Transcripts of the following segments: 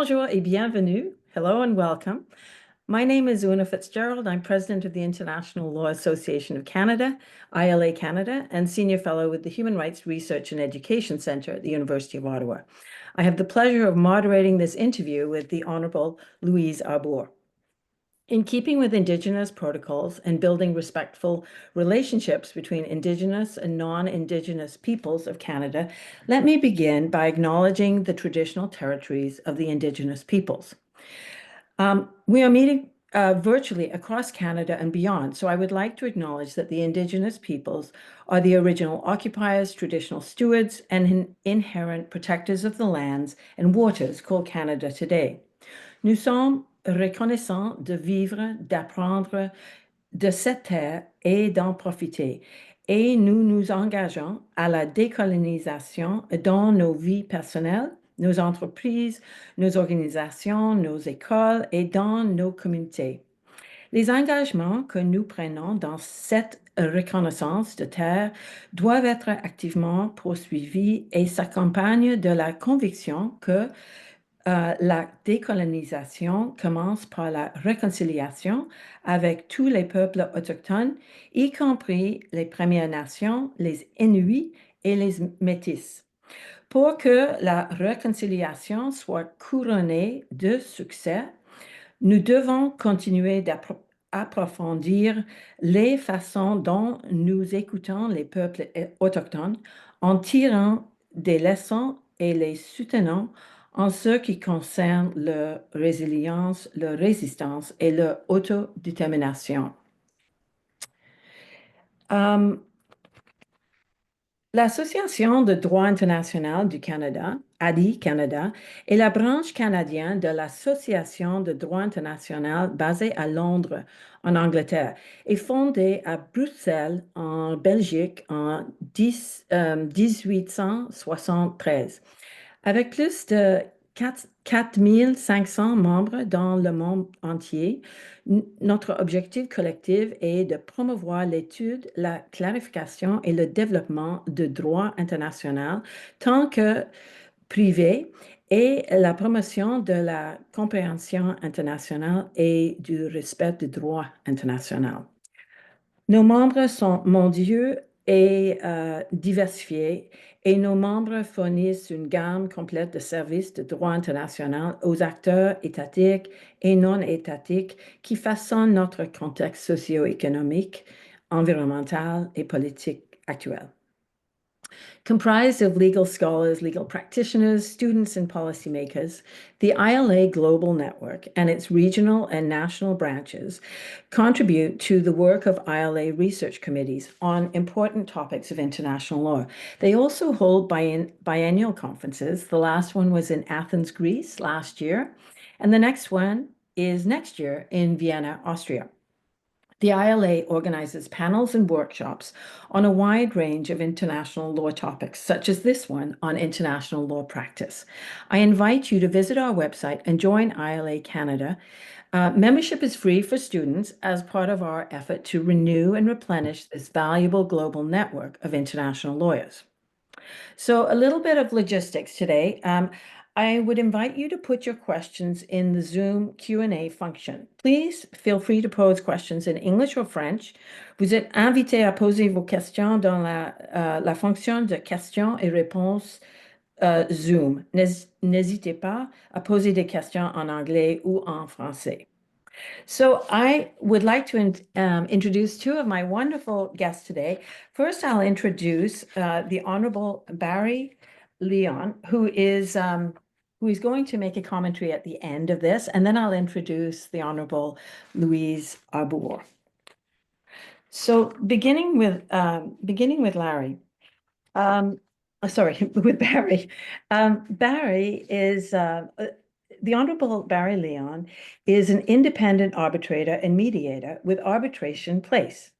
Bonjour et bienvenue. Hello and welcome. My name is Una Fitzgerald. I'm president of the International Law Association of Canada, ILA Canada, and senior fellow with the Human Rights Research and Education Centre at the University of Ottawa. I have the pleasure of moderating this interview with the Honourable Louise Arbour. In keeping with Indigenous protocols and building respectful relationships between Indigenous and non-Indigenous peoples of Canada, let me begin by acknowledging the traditional territories of the Indigenous peoples. We are meeting virtually across Canada and beyond, so I would like to acknowledge that the Indigenous peoples are the original occupiers, traditional stewards, and inherent protectors of the lands and waters called Canada today. Nous sommes reconnaissants de vivre, d'apprendre de cette terre et d'en profiter. Et nous nous engageons à la décolonisation dans nos vies personnelles, nos entreprises, nos organisations, nos écoles et dans nos communautés. Les engagements que nous prenons dans cette reconnaissance de terre doivent être activement poursuivis et s'accompagnent de la conviction que la décolonisation commence par la réconciliation avec tous les peuples autochtones, y compris les Premières Nations, les Inuits et les Métis. Pour que la réconciliation soit couronnée de succès, nous devons continuer d'approfondir les façons dont nous écoutons les peuples autochtones en tirant des leçons et les soutenant en ce qui concerne leur résilience, leur résistance et leur autodétermination. L'Association de droit international du Canada, ADI Canada, est la branche canadienne de l'Association de droit international basée à Londres, en Angleterre, et fondée à Bruxelles, en Belgique, en 1873. Avec plus de 4500 membres dans le monde entier, notre objectif collectif est de promouvoir l'étude, la clarification et le développement du droit international tant que privé et la promotion de la compréhension internationale et du respect du droit international. Nos membres sont mondiaux et diversifiés et nos membres fournissent une gamme complète de services de droit international aux acteurs étatiques et non étatiques qui façonnent notre contexte socio-économique, environnemental et politique actuel. Comprised of legal scholars, legal practitioners, students, and policymakers, the ILA Global Network and its regional and national branches contribute to the work of ILA research committees on important topics of international law. They also hold biennial conferences. The last one was in Athens, Greece last year, and the next one is next year in Vienna, Austria. The ILA organizes panels and workshops on a wide range of international law topics, such as this one on international law practice. I invite you to visit our website and join ILA Canada. Membership is free for students as part of our effort to renew and replenish this valuable global network of international lawyers. So a little bit of logistics today. I would invite you to put your questions in the Zoom Q&A function. Please feel free to pose questions in English or French. Vous êtes invité à poser vos questions dans la fonction de questions et réponses Zoom. N'hésitez pas à poser des questions en anglais ou en français. So I would like to introduce two of my wonderful guests today. First, I'll introduce the Honourable Barry Leon, who is going to make a commentary at the end of this, and then I'll introduce the Honourable Louise Arbour. So beginning with Larry, with Barry. Barry is the Honourable Barry Leon is an independent arbitrator and mediator with Arbitration Place,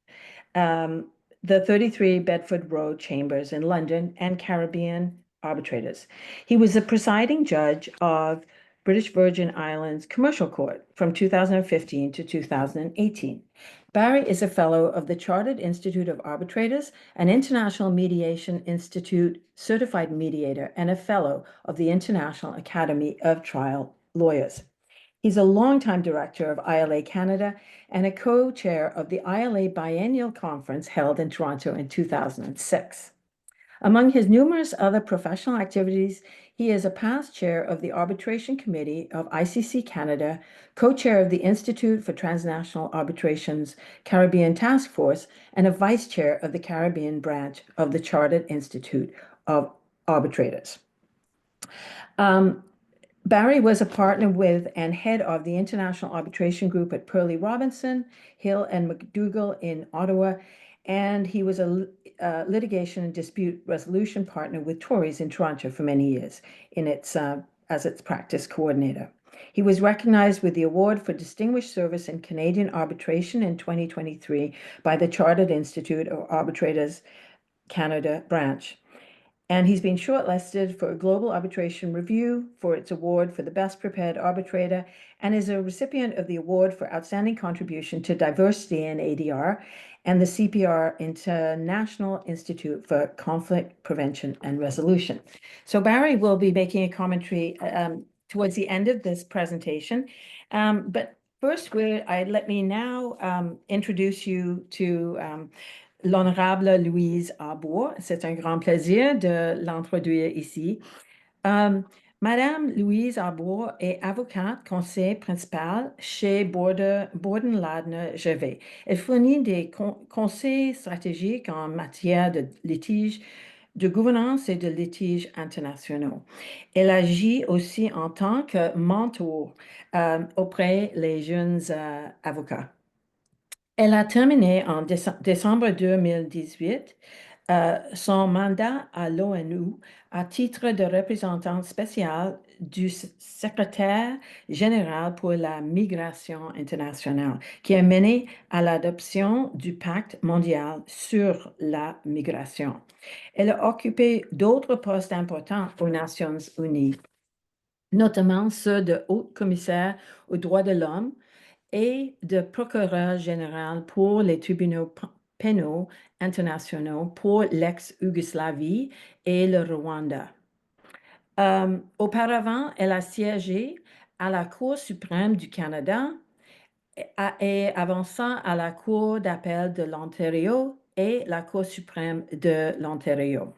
the 33 Bedford Road Chambers in London and Caribbean arbitrators. He was the presiding judge of British Virgin Islands Commercial Court from 2015 to 2018. Barry is a fellow of the Chartered Institute of Arbitrators, an International Mediation Institute certified mediator, and a fellow of the International Academy of Trial lawyers. He's a longtime director of ILA Canada and a co-chair of the ILA Biennial Conference held in Toronto in 2006. Among his numerous other professional activities, he is a past chair of the Arbitration Committee of ICC Canada, co-chair of the Institute for Transnational Arbitration's Caribbean Task Force, and a vice chair of the Caribbean branch of the Chartered Institute of Arbitrators. Barry was a partner with and head of the International Arbitration Group at Purley Robinson, Hill and McDougall in Ottawa, and he was a litigation and dispute resolution partner with Tories in Toronto for many years as its practice coordinator. He was recognized with the Award for Distinguished Service in Canadian Arbitration in 2023 by the Chartered Institute of Arbitrators Canada branch. And he's been shortlisted for a Global Arbitration Review for its award for the Best Prepared Arbitrator and is a recipient of the Award for Outstanding Contribution to Diversity in ADR and the CPR International Institute for Conflict Prevention and Resolution. So Barry will be making a commentary towards the end of this presentation. But first, let me now introduce you to l'Honorable Louise Arbour. C'est un grand plaisir de l'introduire ici. Madame Louise Arbour est avocate conseil principal chez Borden Ladner Gervais. Elle fournit des conseils stratégiques en matière de litige, de gouvernance et de litiges internationaux. Elle agit aussi en tant que mentor auprès des jeunes avocats. Elle a terminé en décembre 2018 son mandat à l'ONU à titre de représentante spéciale du secrétaire général pour la migration internationale, qui a mené à l'adoption du pacte mondial sur la migration. Elle a occupé d'autres postes importants aux Nations unies, notamment ceux de haut commissaire aux droits de l'homme, et de procureur général pour les tribunaux pénaux internationaux pour l'ex-Yougoslavie et le Rwanda. Auparavant, elle a siégé à la Cour suprême du Canada et avant ça à la Cour d'appel de l'Ontario et la Cour suprême de l'Ontario.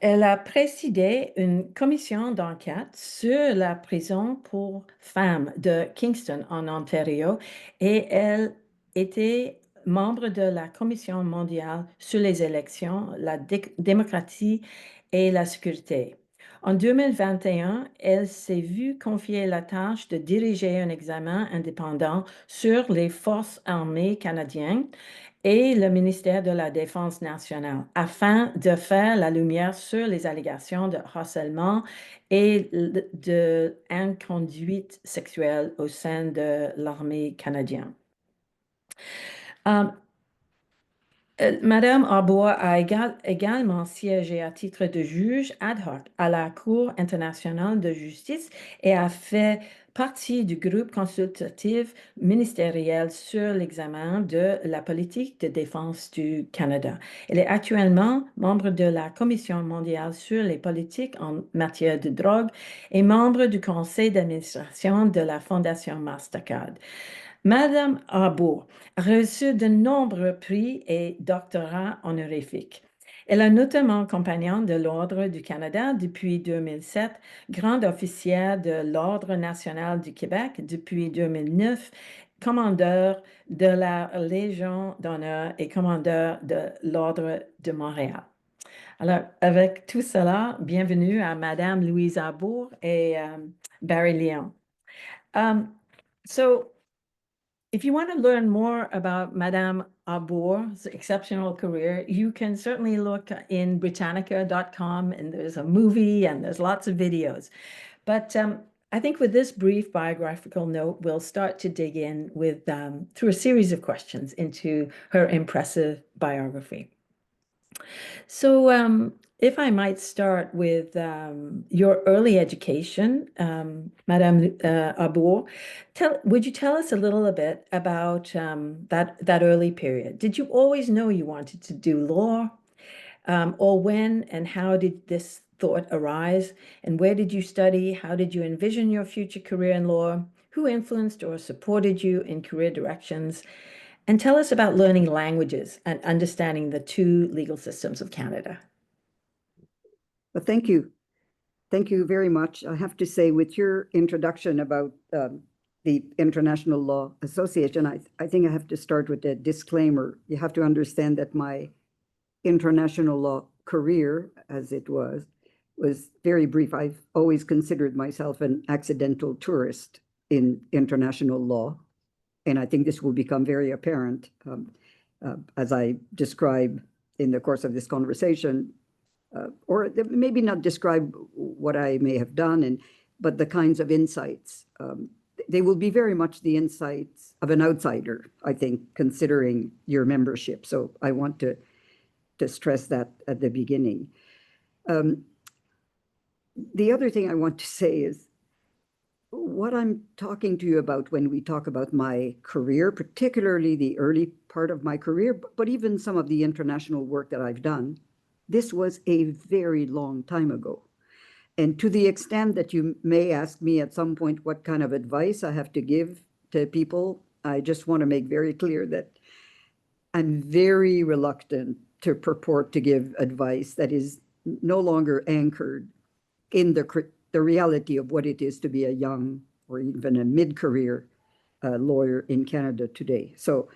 Elle a présidé une commission d'enquête sur la prison pour femmes de Kingston en Ontario et elle était membre de la Commission mondiale sur les élections, la démocratie et la sécurité. En 2021, elle s'est vue confier la tâche de diriger un examen indépendant sur les forces armées canadiennes et le ministère de la Défense nationale afin de faire la lumière sur les allégations de harcèlement et d'inconduite sexuelle au sein de l'armée canadienne. Madame Arbour a également siégé à titre de juge ad hoc à la Cour internationale de justice et a fait partie du groupe consultatif ministériel sur l'examen de la politique de défense du Canada. Elle est actuellement membre de la Commission mondiale sur les politiques en matière de drogue et membre du conseil d'administration de la Fondation Mastercard. Madame Arbour a reçu de nombreux prix et doctorats honorifiques. Elle est notamment compagnon de l'Ordre du Canada depuis 2007, grande officière de l'Ordre national du Québec depuis 2009, commandeur de la Légion d'honneur et commandeur de l'Ordre de Montréal. Alors, avec tout cela, bienvenue à Madame Louise Arbour et Barry Leon. If you want to learn more about Madame Arbour's exceptional career, you can certainly look in Britannica.com, and there's a movie and there's lots of videos. But I think with this brief biographical note, we'll start to dig in with through a series of questions into her impressive biography. So if I might start with your early education, Madame Arbour, would you tell us a little bit about that early period? Did you always know you wanted to do law? Or when and how did this thought arise? And where did you study? How did you envision your future career in law? Who influenced or supported you in career directions? And tell us about learning languages and understanding the two legal systems of Canada. Well, thank you. Thank you very much. I have to say, with your introduction about the International Law Association, I think I have to start with a disclaimer. You have to understand that my international law career, as it was very brief. I've always considered myself an accidental tourist in international law, and I think this will become very apparent as I describe in the course of this conversation, or maybe not describe what I may have done, but the kinds of insights. They will be very much the insights of an outsider, I think, considering your membership. So I want to stress that at the beginning. The other thing I want to say is what I'm talking to you about when we talk about my career, particularly the early part of my career, but even some of the international work that I've done, this was a very long time ago. And to the extent that you may ask me at some point what kind of advice I have to give to people, I just want to make very clear that I'm very reluctant to purport to give advice that is no longer anchored in the reality of what it is to be a young or even a mid-career lawyer in Canada today. So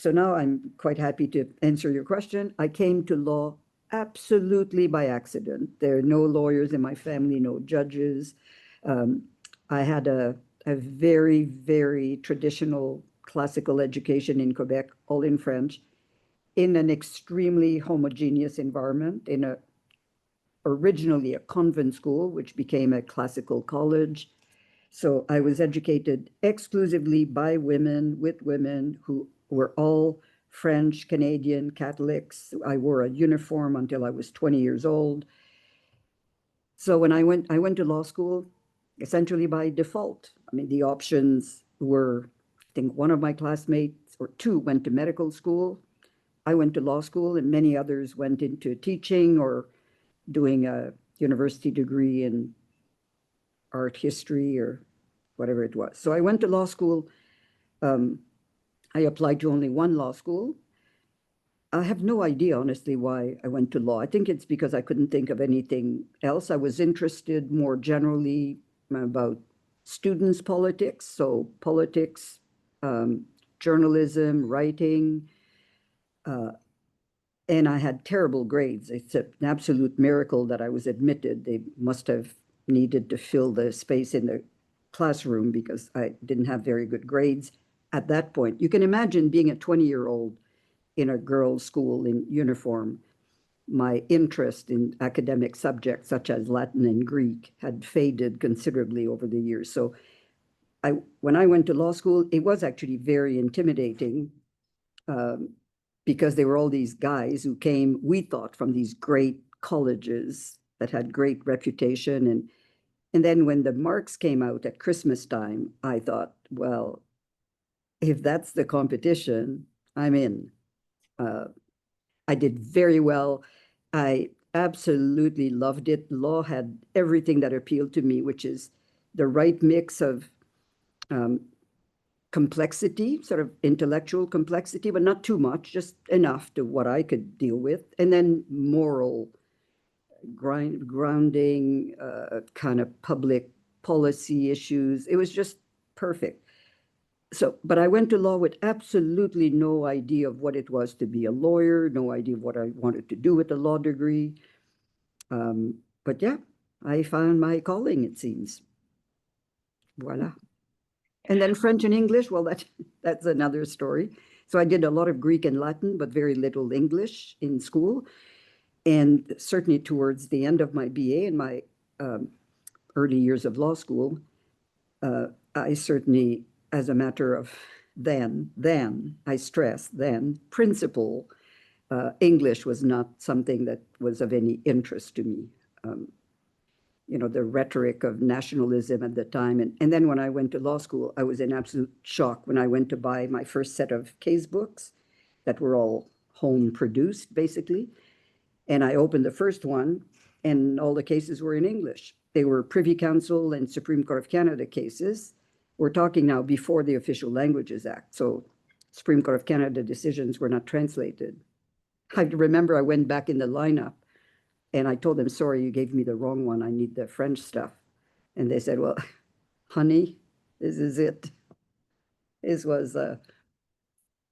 now I'm quite happy to answer your question. I came to law absolutely by accident. There are no lawyers in my family, no judges. I had a very, very traditional classical education in Quebec, all in French, in an extremely homogeneous environment, in originally a convent school, which became a classical college. So I was educated exclusively by women, with women who were all French, Canadian, Catholics. I wore a uniform until I was 20 years old. So when I went to law school, essentially by default. I mean, the options were, I think one of my classmates or two went to medical school. I went to law school, and many others went into teaching or doing a university degree in art history or whatever it was. So I went to law school. I applied to only one law school. I have no idea, honestly, why I went to law. I think it's because I couldn't think of anything else. I was interested more generally about students' politics, so politics, journalism, writing, and I had terrible grades. It's an absolute miracle that I was admitted. They must have needed to fill the space in the classroom because I didn't have very good grades at that point. You can imagine being a 20-year-old in a girls' school in uniform. My interest in academic subjects such as Latin and Greek had faded considerably over the years. So when I went to law school, it was actually very intimidating because there were all these guys who came, we thought, from these great colleges that had great reputation. And then when the marks came out at Christmas time, I thought, well, if that's the competition, I'm in. I did very well. I absolutely loved it. Law had everything that appealed to me, which is the right mix of complexity, sort of intellectual complexity, but not too much, just enough to what I could deal with. And then moral grounding, kind of public policy issues. It was just perfect. So, but I went to law with absolutely no idea of what it was to be a lawyer, no idea of what I wanted to do with a law degree. But yeah, I found my calling, it seems. Voila. And then French and English, well, that's another story. So I did a lot of Greek and Latin, but very little English in school. And certainly towards the end of my BA and my early years of law school, I certainly, as a matter of I stress principle, English was not something that was of any interest to me. You know, the rhetoric of nationalism at the time. And then when I went to law school, I was in absolute shock when I went to buy my first set of case books that were all home produced, basically. And I opened the first one, and all the cases were in English. They were Privy Council and Supreme Court of Canada cases. We're talking now before the Official Languages Act, so Supreme Court of Canada decisions were not translated. I remember I went back in the lineup and I told them, sorry, you gave me the wrong one. I need the French stuff. And they said, well, honey, this is it. This was,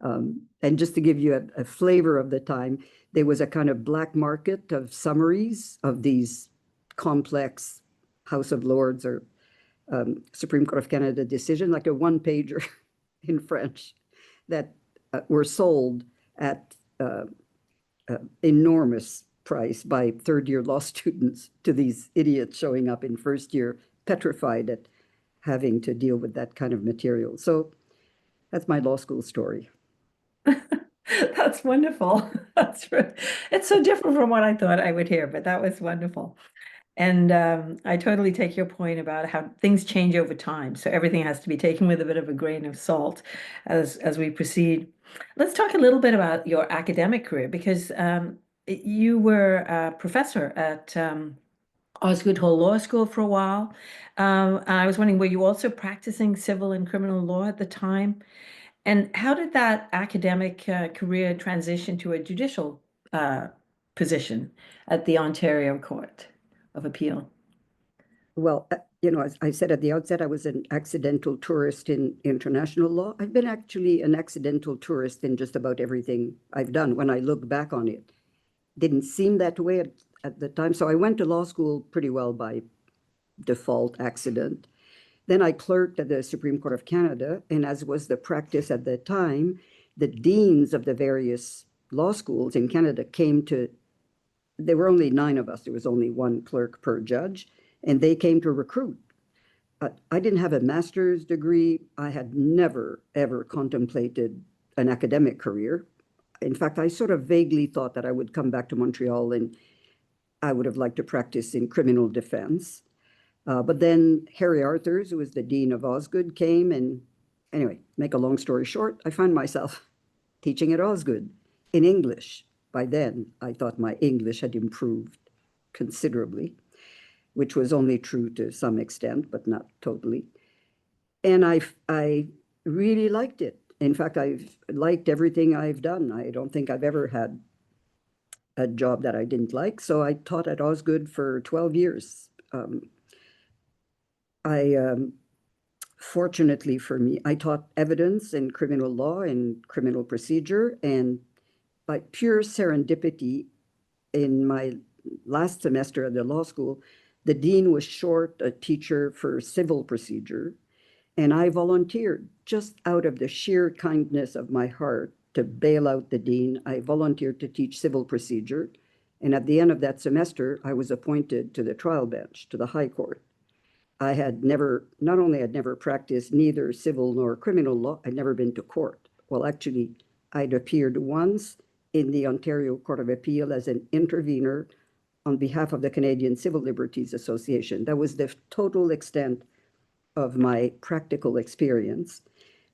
and just to give you a flavor of the time, there was a kind of black market of summaries of these complex House of Lords or Supreme Court of Canada decision, like a one-pager in French, that were sold at enormous price by third-year law students to these idiots showing up in first year, petrified at having to deal with that kind of material. So that's my law school story. That's wonderful. It's so different from what I thought I would hear, but that was wonderful. And I totally take your point about how things change over time. So everything has to be taken with a bit of a grain of salt as we proceed. Let's talk a little bit about your academic career, because you were a professor at Osgoode Hall Law School for a while. And I was wondering, were you also practicing civil and criminal law at the time? And how did that academic career transition to a judicial position at the Ontario Court of Appeal? Well, as I said at the outset, I was an accidental tourist in international law. I've been actually an accidental tourist in just about everything I've done. When I look back on it, didn't seem that way at the time. So I went to law school pretty well by default accident. Then I clerked at the Supreme Court of Canada, and as was the practice at the time, the deans of the various law schools in Canada came to, there were only 9 of us, there was only 1 clerk per judge, and they came to recruit. I didn't have a master's degree. I had never, ever contemplated an academic career. In fact, I sort of vaguely thought that I would come back to Montreal and I would have liked to practice in criminal defense. But then Harry Arthurs, who was the dean of Osgoode, came, and anyway, make a long story short, I found myself teaching at Osgoode in English. By then, I thought my English had improved considerably, which was only true to some extent, but not totally. And I really liked it. In fact, I've liked everything I've done. I don't think I've ever had a job that I didn't like. So I taught at Osgoode for 12 years. Fortunately for me, I taught evidence in criminal law and criminal procedure, and by pure serendipity, in my last semester at the law school, the dean was short a teacher for civil procedure, and I volunteered just out of the sheer kindness of my heart to bail out the dean. I volunteered to teach civil procedure, and at the end of that semester, I was appointed to the trial bench, to the High Court. I had never, not only had never practiced neither civil nor criminal law, I'd never been to court. Well, actually, I'd appeared once in the Ontario Court of Appeal as an intervener on behalf of the Canadian Civil Liberties Association. That was the total extent of my practical experience.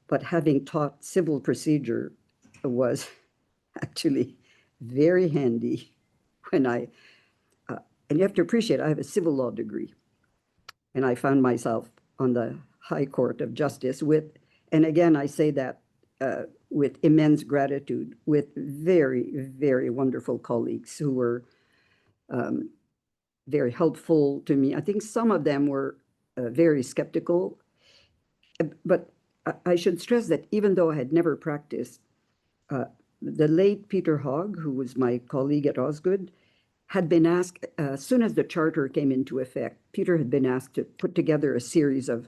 But having taught civil procedure was actually very handy when and you have to appreciate, I have a civil law degree. And I found myself on the High Court of Justice with, and again, I say that with immense gratitude, with very, very wonderful colleagues who were very helpful to me. I think some of them were very skeptical, but I should stress that even though I had never practiced, the late Peter Hogg, who was my colleague at Osgoode, had been asked, as soon as the charter came into effect, Peter had been asked to put together a series of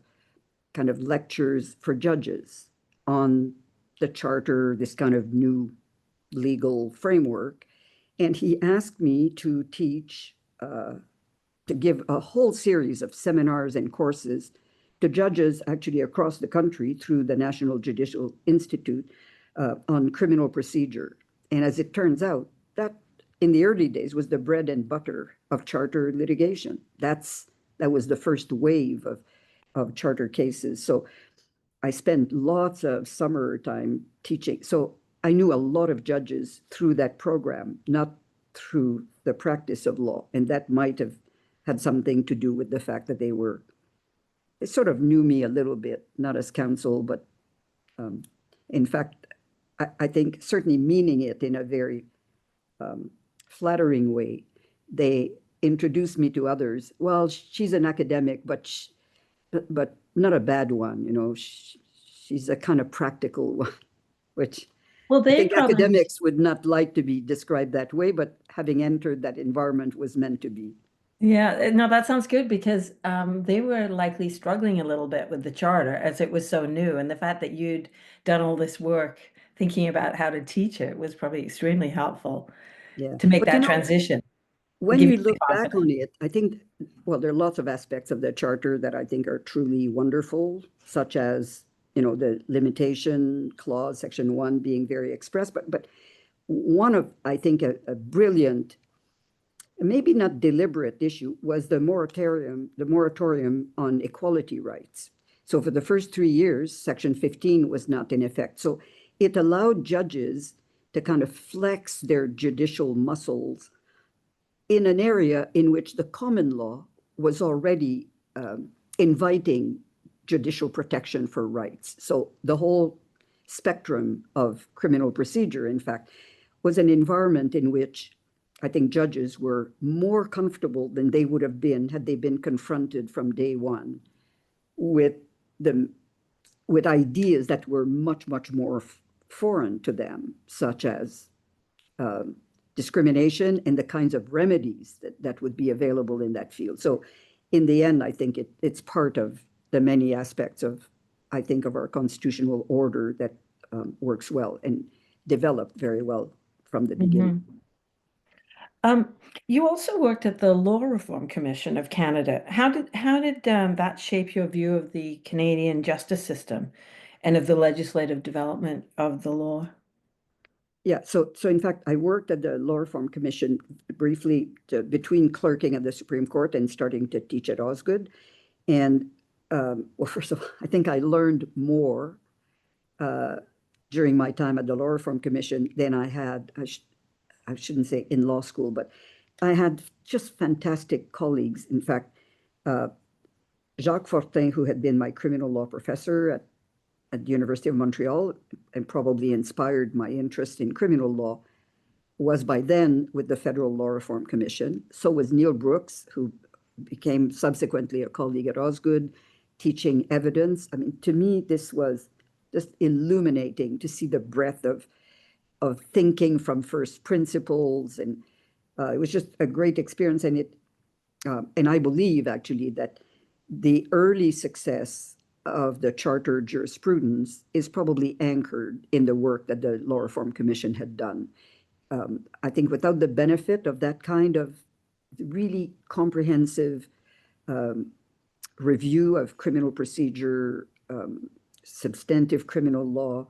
kind of lectures for judges on the charter, this kind of new legal framework. And he asked me to teach, to give a whole series of seminars and courses to judges actually across the country through the National Judicial Institute on criminal procedure. And as it turns out, that in the early days was the bread and butter of charter litigation. That was the first wave of charter cases. So I spent lots of summer time teaching. So I knew a lot of judges through that program, not through the practice of law. And that might have had something to do with the fact that they sort of knew me a little bit, not as counsel, but in fact, I think certainly meaning it in a very flattering way. They introduced me to others. Well, she's an academic, but not a bad one. You know, she's a kind of practical one, which Well, I they think probably, academics would not like to be described that way, but having entered that environment was meant to be. yeah, no, that sounds good because they were likely struggling a little bit with the charter as it was so new. And the fact that you'd done all this work thinking about how to teach it was probably extremely helpful Yeah. to make But you that know, transition, when give we you the look back confidence. on it, I think, well, there are lots of aspects of the charter that I think are truly wonderful, such as, you know, the limitation clause, section 1 being very express, but one of, I think, a brilliant, maybe not deliberate issue was the moratorium on equality rights. So for the first 3 years, section 15 was not in effect. So it allowed judges to kind of flex their judicial muscles in an area in which the common law was already inviting judicial protection for rights. So the whole spectrum of criminal procedure, in fact, was an environment in which I think judges were more comfortable than they would have been had they been confronted from day one with ideas that were much, much more foreign to them, such as discrimination and the kinds of remedies that would be available in that field. So in the end, I think it's part of the many aspects of, I think, of our constitutional order that works well and developed very well from the beginning. Mhm. You also worked at the Law Reform Commission of Canada. How did that shape your view of the Canadian justice system and of the legislative development of the law? Yeah, so in fact, I worked at the Law Reform Commission briefly between clerking at the Supreme Court and starting to teach at Osgood. And well, first of all, I think I learned more during my time at the Law Reform Commission than I had, I shouldn't say in law school, but I had just fantastic colleagues. In fact, Jacques Fortin, who had been my criminal law professor at the University of Montreal and probably inspired my interest in criminal law, was by then with the Federal Law Reform Commission. So was Neil Brooks, who became subsequently a colleague at Osgood, teaching evidence. I mean, to me, this was just illuminating to see the breadth of thinking from first principles. And it was just a great experience. And I believe actually that the early success of the charter jurisprudence is probably anchored in the work that the Law Reform Commission had done. I think without the benefit of that kind of really comprehensive review of criminal procedure, substantive criminal law,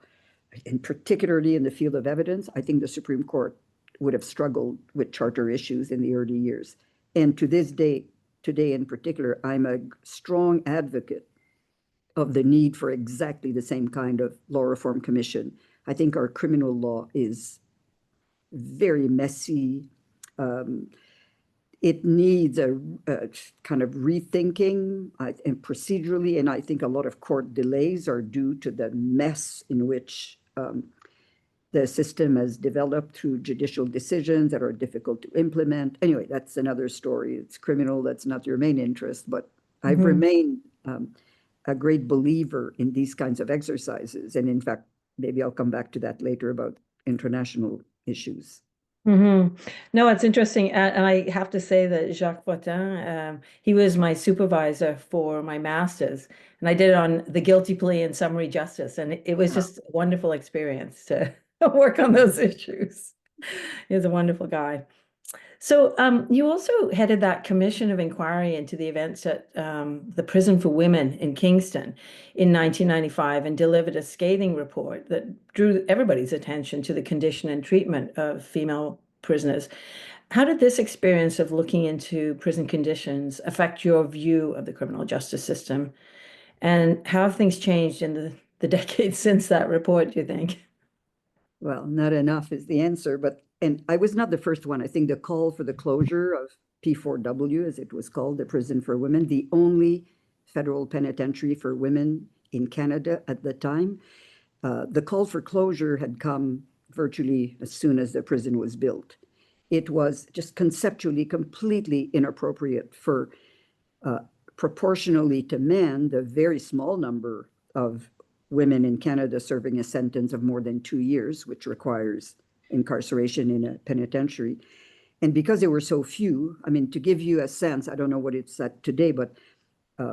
and particularly in the field of evidence, I think the Supreme Court would have struggled with charter issues in the early years. And to this day, today in particular, I'm a strong advocate of the need for exactly the same kind of law reform commission. I think our criminal law is very messy. It needs a kind of rethinking and procedurally, and I think a lot of court delays are due to the mess in which the system has developed through judicial decisions that are difficult to implement. Anyway, that's another story. It's criminal. That's not your main interest, but I've remained a great believer in these kinds of exercises. And in fact, maybe I'll come back to that later about international issues. No, it's interesting. And I have to say that Jacques Botin, he was my supervisor for my master's, and I did it on the guilty plea and summary justice. And it was just a wonderful experience to work on those issues. He was a wonderful guy. So you also headed that commission of inquiry into the events at the prison for women in Kingston in 1995 and delivered a scathing report that drew everybody's attention to the condition and treatment of female prisoners. How did this experience of looking into prison conditions affect your view of the criminal justice system? And how have things changed in the decades since that report, do you think? Well, not enough is the answer, but And I was not the first one. I think the call for the closure of P4W, as it was called, the prison for women, the only federal penitentiary for women in Canada at the time, the call for closure had come virtually as soon as the prison was built. It was just conceptually completely inappropriate for proportionally to men, the very small number of women in Canada serving a sentence of more than 2 years, which requires incarceration in a penitentiary. And because there were so few, I mean, to give you a sense, I don't know what it's at today, but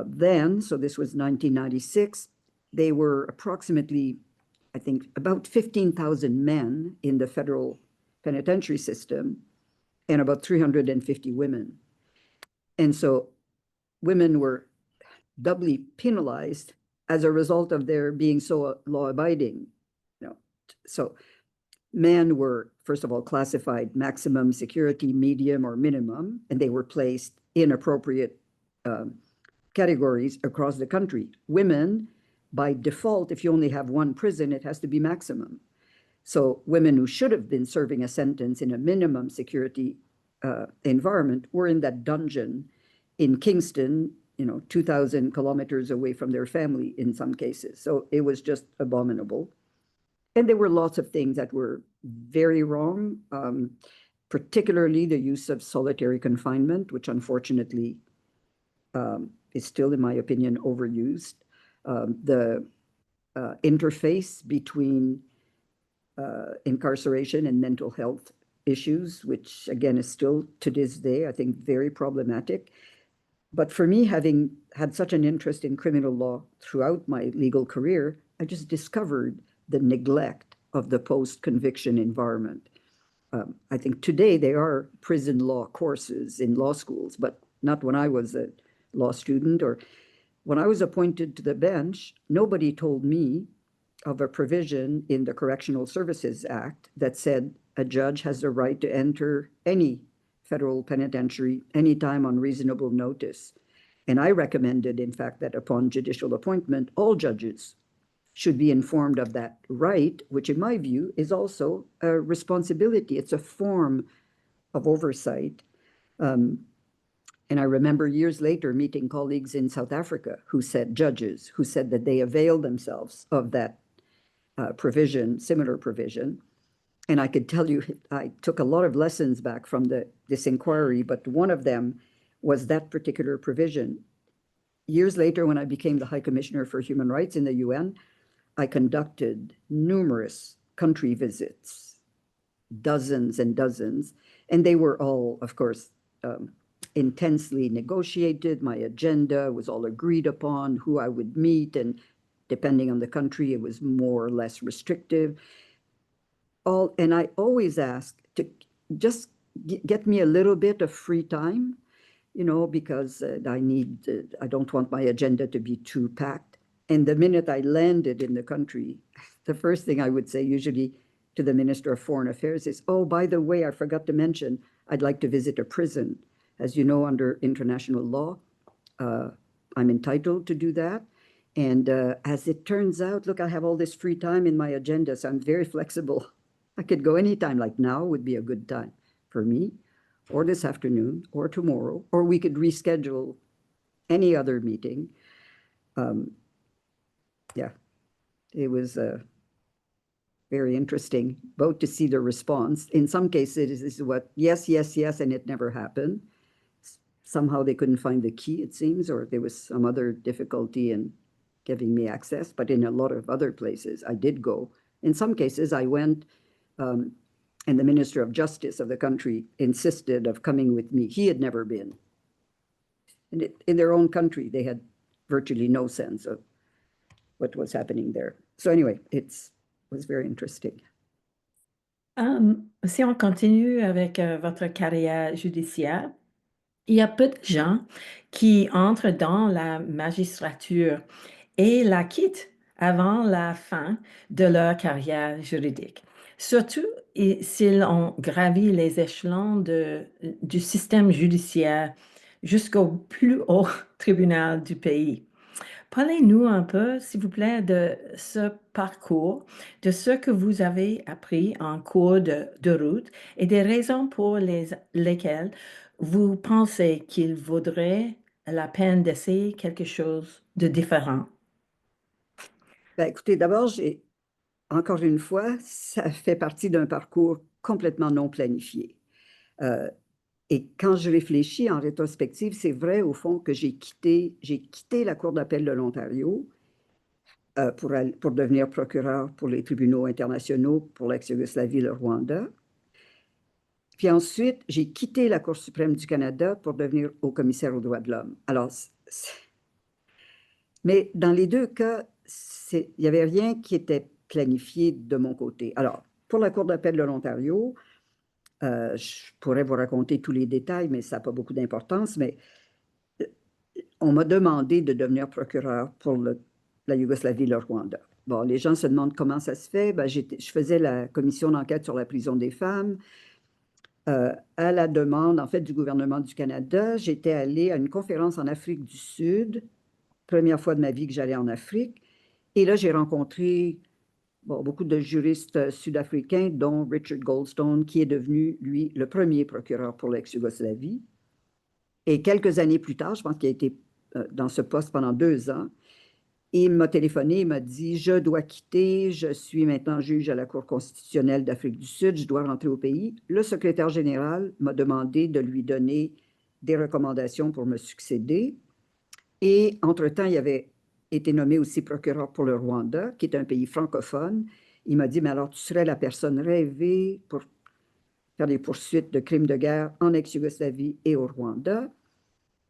then, so this was 1996, they were approximately, I think, about 15,000 men in the federal penitentiary system and about 350 women. And so women were doubly penalized as a result of their being so law-abiding. So men were, first of all, classified maximum security, medium, or minimum, and they were placed in appropriate categories across the country. Women, by default, if you only have one prison, it has to be maximum. So women who should have been serving a sentence in a minimum security environment were in that dungeon in Kingston, 2,000 kilometers away from their family in some cases. So it was just abominable. And there were lots of things that were very wrong, particularly the use of solitary confinement, which unfortunately is still, in my opinion, overused. The interface between incarceration and mental health issues, which again is still to this day, I think, very problematic. But for me, having had such an interest in criminal law throughout my legal career, I just discovered the neglect of the post-conviction environment. I think today there are prison law courses in law schools, but not when I was a law student or when I was appointed to the bench. Nobody told me of a provision in the Correctional Services Act that said a judge has the right to enter any federal penitentiary anytime on reasonable notice. And I recommended, in fact, that upon judicial appointment, all judges should be informed of that right, which in my view is also a responsibility. It's a form of oversight. And I remember years later meeting colleagues in South Africa who said, judges, who said that they availed themselves of that provision, similar provision. And I could tell you, I took a lot of lessons back from this inquiry, but one of them was that particular provision. Years later, when I became the High Commissioner for Human Rights in the UN, I conducted numerous country visits, dozens and dozens, and they were all, of course, intensely negotiated. My agenda was all agreed upon, who I would meet, and depending on the country, it was more or less restrictive. And I always ask to just get me a little bit of free time, because I don't want my agenda to be too packed. And the minute I landed in the country, the first thing I would say usually to the Minister of Foreign Affairs is, oh, by the way, I forgot to mention, I'd like to visit a prison. As you know, under international law, I'm entitled to do that. And as it turns out, look, I have all this free time in my agenda, so I'm very flexible. I could go anytime, like now would be a good time for me, or this afternoon, or tomorrow, or we could reschedule any other meeting. Yeah, it was very interesting, both to see the response. In some cases, this is what, yes, yes, yes, and it never happened. Somehow they couldn't find the key, it seems, or there was some other difficulty in giving me access. But in a lot of other places, I did go. In some cases, I went, and the Minister of Justice of the country insisted of coming with me. He had never been. And in their own country, they had virtually no sense of what was happening there. So anyway, it was very interesting. Si on continue avec votre carrière judiciaire, il y a peu de gens qui entrent dans la magistrature et la quittent avant la fin de leur carrière juridique. Surtout s'ils ont gravi les échelons du système judiciaire jusqu'au plus haut tribunal du pays. Parlez-nous un peu, s'il vous plaît, de ce parcours, de ce que vous avez appris en cours de route et des raisons pour lesquelles vous pensez qu'il vaudrait la peine d'essayer quelque chose de différent. Ben, écoutez, d'abord, encore une fois, ça fait partie d'un parcours complètement non planifié. Euh, et quand je réfléchis en rétrospective, c'est vrai au fond que j'ai quitté la Cour d'appel de l'Ontario pour devenir procureur pour les tribunaux internationaux pour l'ex-Yougoslavie et le Rwanda. Puis ensuite, j'ai quitté la Cour suprême du Canada pour devenir haut-commissaire aux droits de l'homme. Alors, mais dans les deux cas, il n'y avait rien qui était planifié de mon côté. Alors, pour la Cour d'appel de l'Ontario, je pourrais vous raconter tous les détails, mais ça n'a pas beaucoup d'importance, mais on m'a demandé de devenir procureur pour la Yougoslavie et le Rwanda. Bon, les gens se demandent comment ça se fait. Ben, je faisais la commission d'enquête sur la prison des femmes. À la demande, en fait, du gouvernement du Canada, j'étais allée à une conférence en Afrique du Sud, première fois de ma vie que j'allais en Afrique. Et là, j'ai rencontré beaucoup de juristes sud-africains, dont Richard Goldstone, qui est devenu, lui, le premier procureur pour l'ex-Yougoslavie. Et quelques années plus tard, je pense qu'il a été dans ce poste pendant 2 ans, il m'a téléphoné, il m'a dit, je dois quitter, je suis maintenant juge à la Cour constitutionnelle d'Afrique du Sud, je dois rentrer au pays. Le secrétaire général m'a demandé de lui donner des recommandations pour me succéder. Et entre-temps, il avait été nommé aussi procureur pour le Rwanda, qui est un pays francophone. Il m'a dit, mais alors tu serais la personne rêvée pour faire des poursuites de crimes de guerre en ex-Yougoslavie et au Rwanda.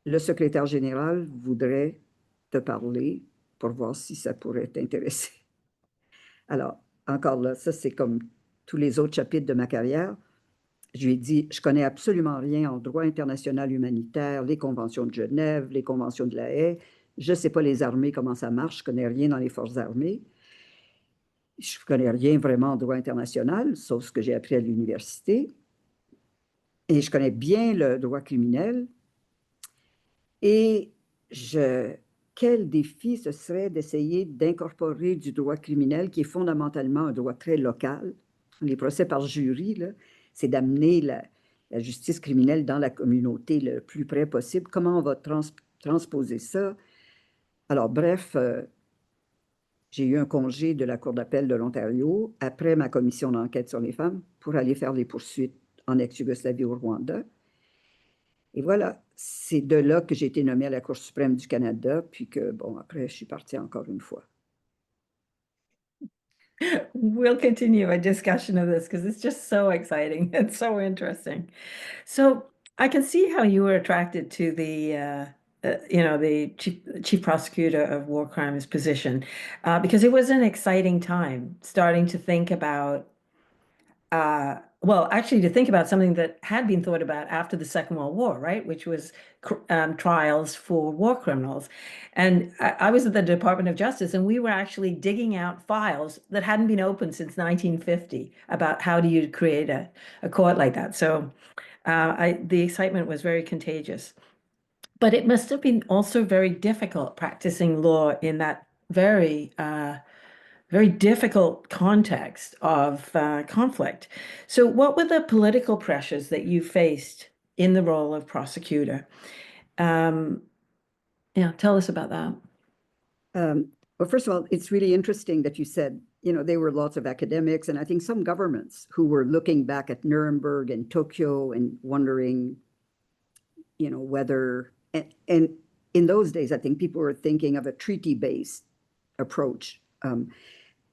Le secrétaire général voudrait te parler pour voir si ça pourrait t'intéresser. Alors, encore là, ça c'est comme tous les autres chapitres de ma carrière. Je lui ai dit, je connais absolument rien en droit international humanitaire, les conventions de Genève, les conventions de La Haye. Je ne sais pas les armées, comment ça marche. Je ne connais rien dans les forces armées. Je ne connais rien vraiment en droit international, sauf ce que j'ai appris à l'université. Et je connais bien le droit criminel. Et quel défi ce serait d'essayer d'incorporer du droit criminel, qui est fondamentalement un droit très local. Les procès par jury, c'est d'amener la justice criminelle dans la communauté le plus près possible. Comment on va transposer ça? Alors, bref, j'ai eu un congé de la Cour d'appel de l'Ontario après ma commission d'enquête sur les femmes pour aller faire les poursuites en ex-Yougoslavie au Rwanda. Et voilà, c'est de là que j'ai été nommée à la Cour suprême du Canada, puis que, bon, après, je suis partie encore une fois. We'll continue a discussion of this because it's just so exciting. It's so interesting. So I can see how you were attracted to the chief prosecutor of war crimes position, because it was an exciting time starting to think about, well, actually to think about something that had been thought about after the Second World War, right? Which was trials for war criminals. And I was at the Department of Justice, and we were actually digging out files that hadn't been opened since 1950 about how do you create a court like that. So the excitement was very contagious. But it must have been also very difficult practicing law in that very difficult context of conflict. So, what were the political pressures that you faced in the role of prosecutor? Um, yeah, tell us about that. Well, first of all, it's really interesting that you said, there were lots of academics and I think some governments who were looking back at Nuremberg and Tokyo and wondering, whether, and in those days, I think people were thinking of a treaty-based approach.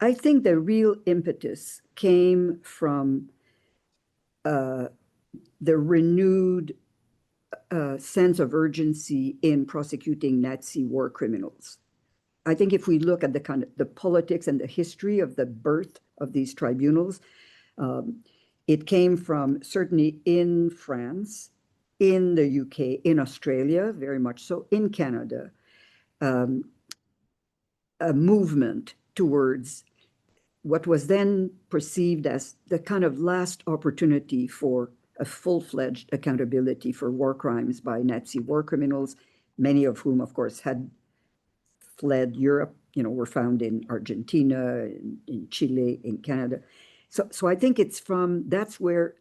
I think the real impetus came from the renewed sense of urgency in prosecuting Nazi war criminals. I think if we look at the politics and the history of the birth of these tribunals, it came from certainly in France, in the UK, in Australia, very much so, in Canada, a movement towards what was then perceived as the kind of last opportunity for a full-fledged accountability for war crimes by Nazi war criminals, many of whom, of course, had fled Europe, were found in Argentina, in Chile, in Canada. So I think that's where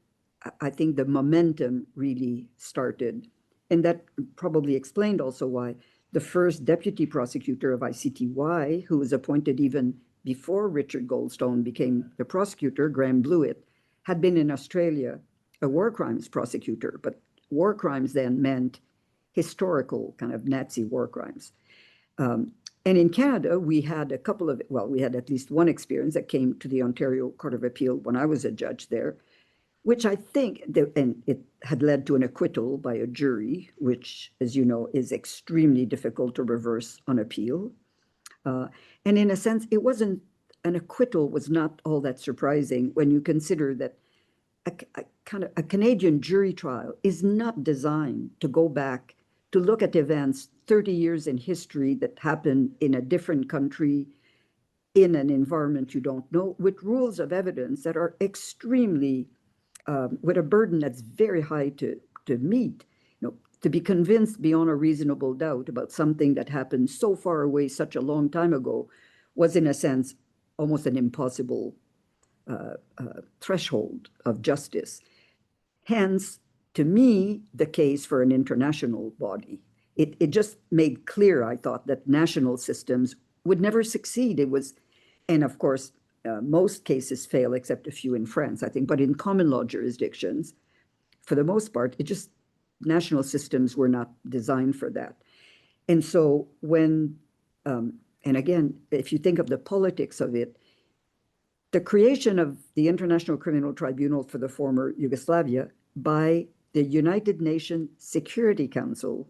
I think the momentum really started. And that probably explained also why the first deputy prosecutor of ICTY, who was appointed even before Richard Goldstone became the prosecutor, Graham Blewett, had been in Australia a war crimes prosecutor. But war crimes then meant historical kind of Nazi war crimes. And in Canada, we had we had at least one experience that came to the Ontario Court of Appeal when I was a judge there, which I think, and it had led to an acquittal by a jury, which, as you know, is extremely difficult to reverse on appeal. And in a sense, an acquittal was not all that surprising when you consider that a Canadian jury trial is not designed to go back to look at events 30 years in history that happened in a different country, in an environment you don't know, with rules of evidence that are extremely, with a burden that's very high to meet. To be convinced beyond a reasonable doubt about something that happened so far away, such a long time ago, was in a sense almost an impossible threshold of justice. Hence, to me, the case for an international body. It just made clear, I thought, that national systems would never succeed. And of course, most cases fail except a few in France, I think, but in common law jurisdictions, for the most part, national systems were not designed for that. And so and again, if you think of the politics of it, the creation of the International Criminal Tribunal for the former Yugoslavia by the United Nations Security Council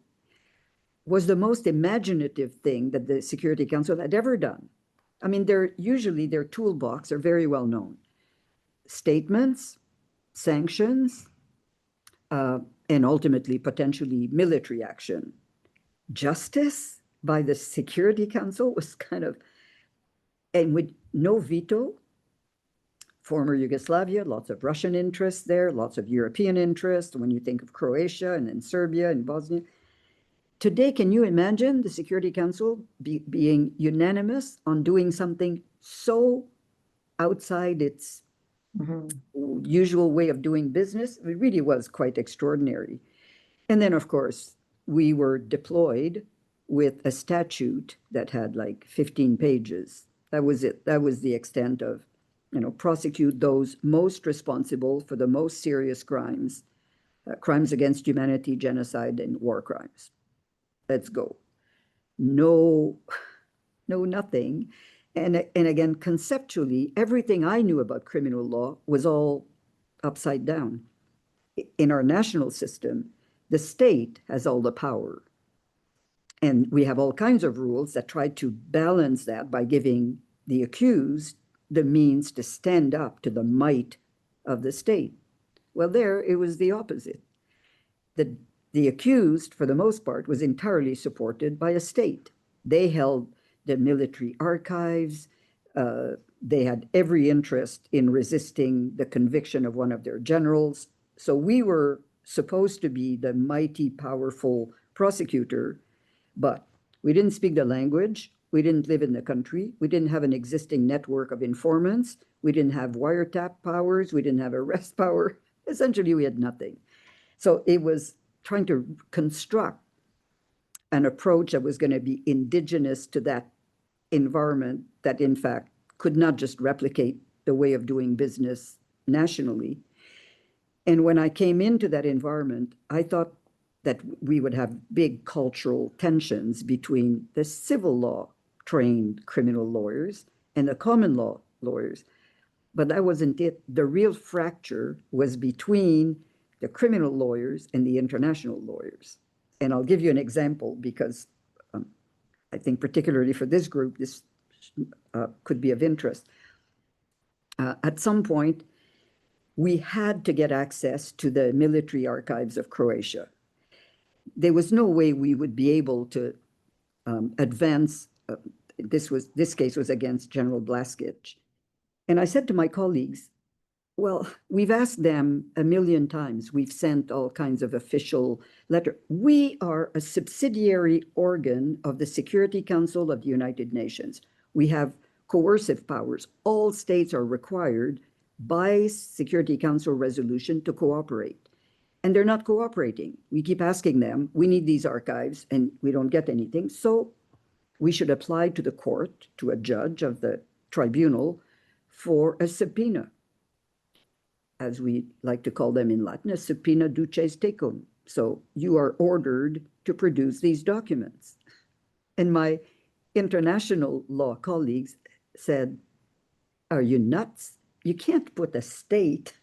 was the most imaginative thing that the Security Council had ever done. I mean, usually their toolbox are very well known. Statements, sanctions, and ultimately potentially military action. Justice by the Security Council was and with no veto. Former Yugoslavia, lots of Russian interests there, lots of European interests when you think of Croatia and then Serbia and Bosnia. Today, can you imagine the Security Council being unanimous on doing something so outside its usual way of doing business? It really was quite extraordinary. And then, of course, we were deployed with a statute that had like 15 pages. That was it. That was the extent of, prosecute those most responsible for the most serious crimes, crimes against humanity, genocide, and war crimes. Let's go. No, nothing. And again, conceptually, everything I knew about criminal law was all upside down. In our national system, the state has all the power. And we have all kinds of rules that try to balance that by giving the accused the means to stand up to the might of the state. Well, there, it was the opposite. The accused, for the most part, was entirely supported by a state. They held the military archives. They had every interest in resisting the conviction of one of their generals. So we were supposed to be the mighty, powerful prosecutor, but we didn't speak the language. We didn't live in the country. We didn't have an existing network of informants. We didn't have wiretap powers. We didn't have arrest power. Essentially, we had nothing. So it was trying to construct an approach that was going to be indigenous to that environment that, in fact, could not just replicate the way of doing business nationally. And when I came into that environment, I thought that we would have big cultural tensions between the civil law trained criminal lawyers and the common law lawyers. But that wasn't it. The real fracture was between the criminal lawyers and the international lawyers. And I'll give you an example because I think particularly for this group, this could be of interest. At some point, we had to get access to the military archives of Croatia. There was no way we would be able to advance. This case was against General Blaskic. And I said to my colleagues, Well, we've asked them a million times. We've sent all kinds of official letter. We are a subsidiary organ of the Security Council of the United Nations. We have coercive powers. All states are required by Security Council resolution to cooperate. And they're not cooperating. We keep asking them, we need these archives, and we don't get anything. So we should apply to the court, to a judge of the tribunal, for a subpoena, as we like to call them in Latin, a subpoena duces tecum. So you are ordered to produce these documents. And my international law colleagues said, are you nuts? You can't put a state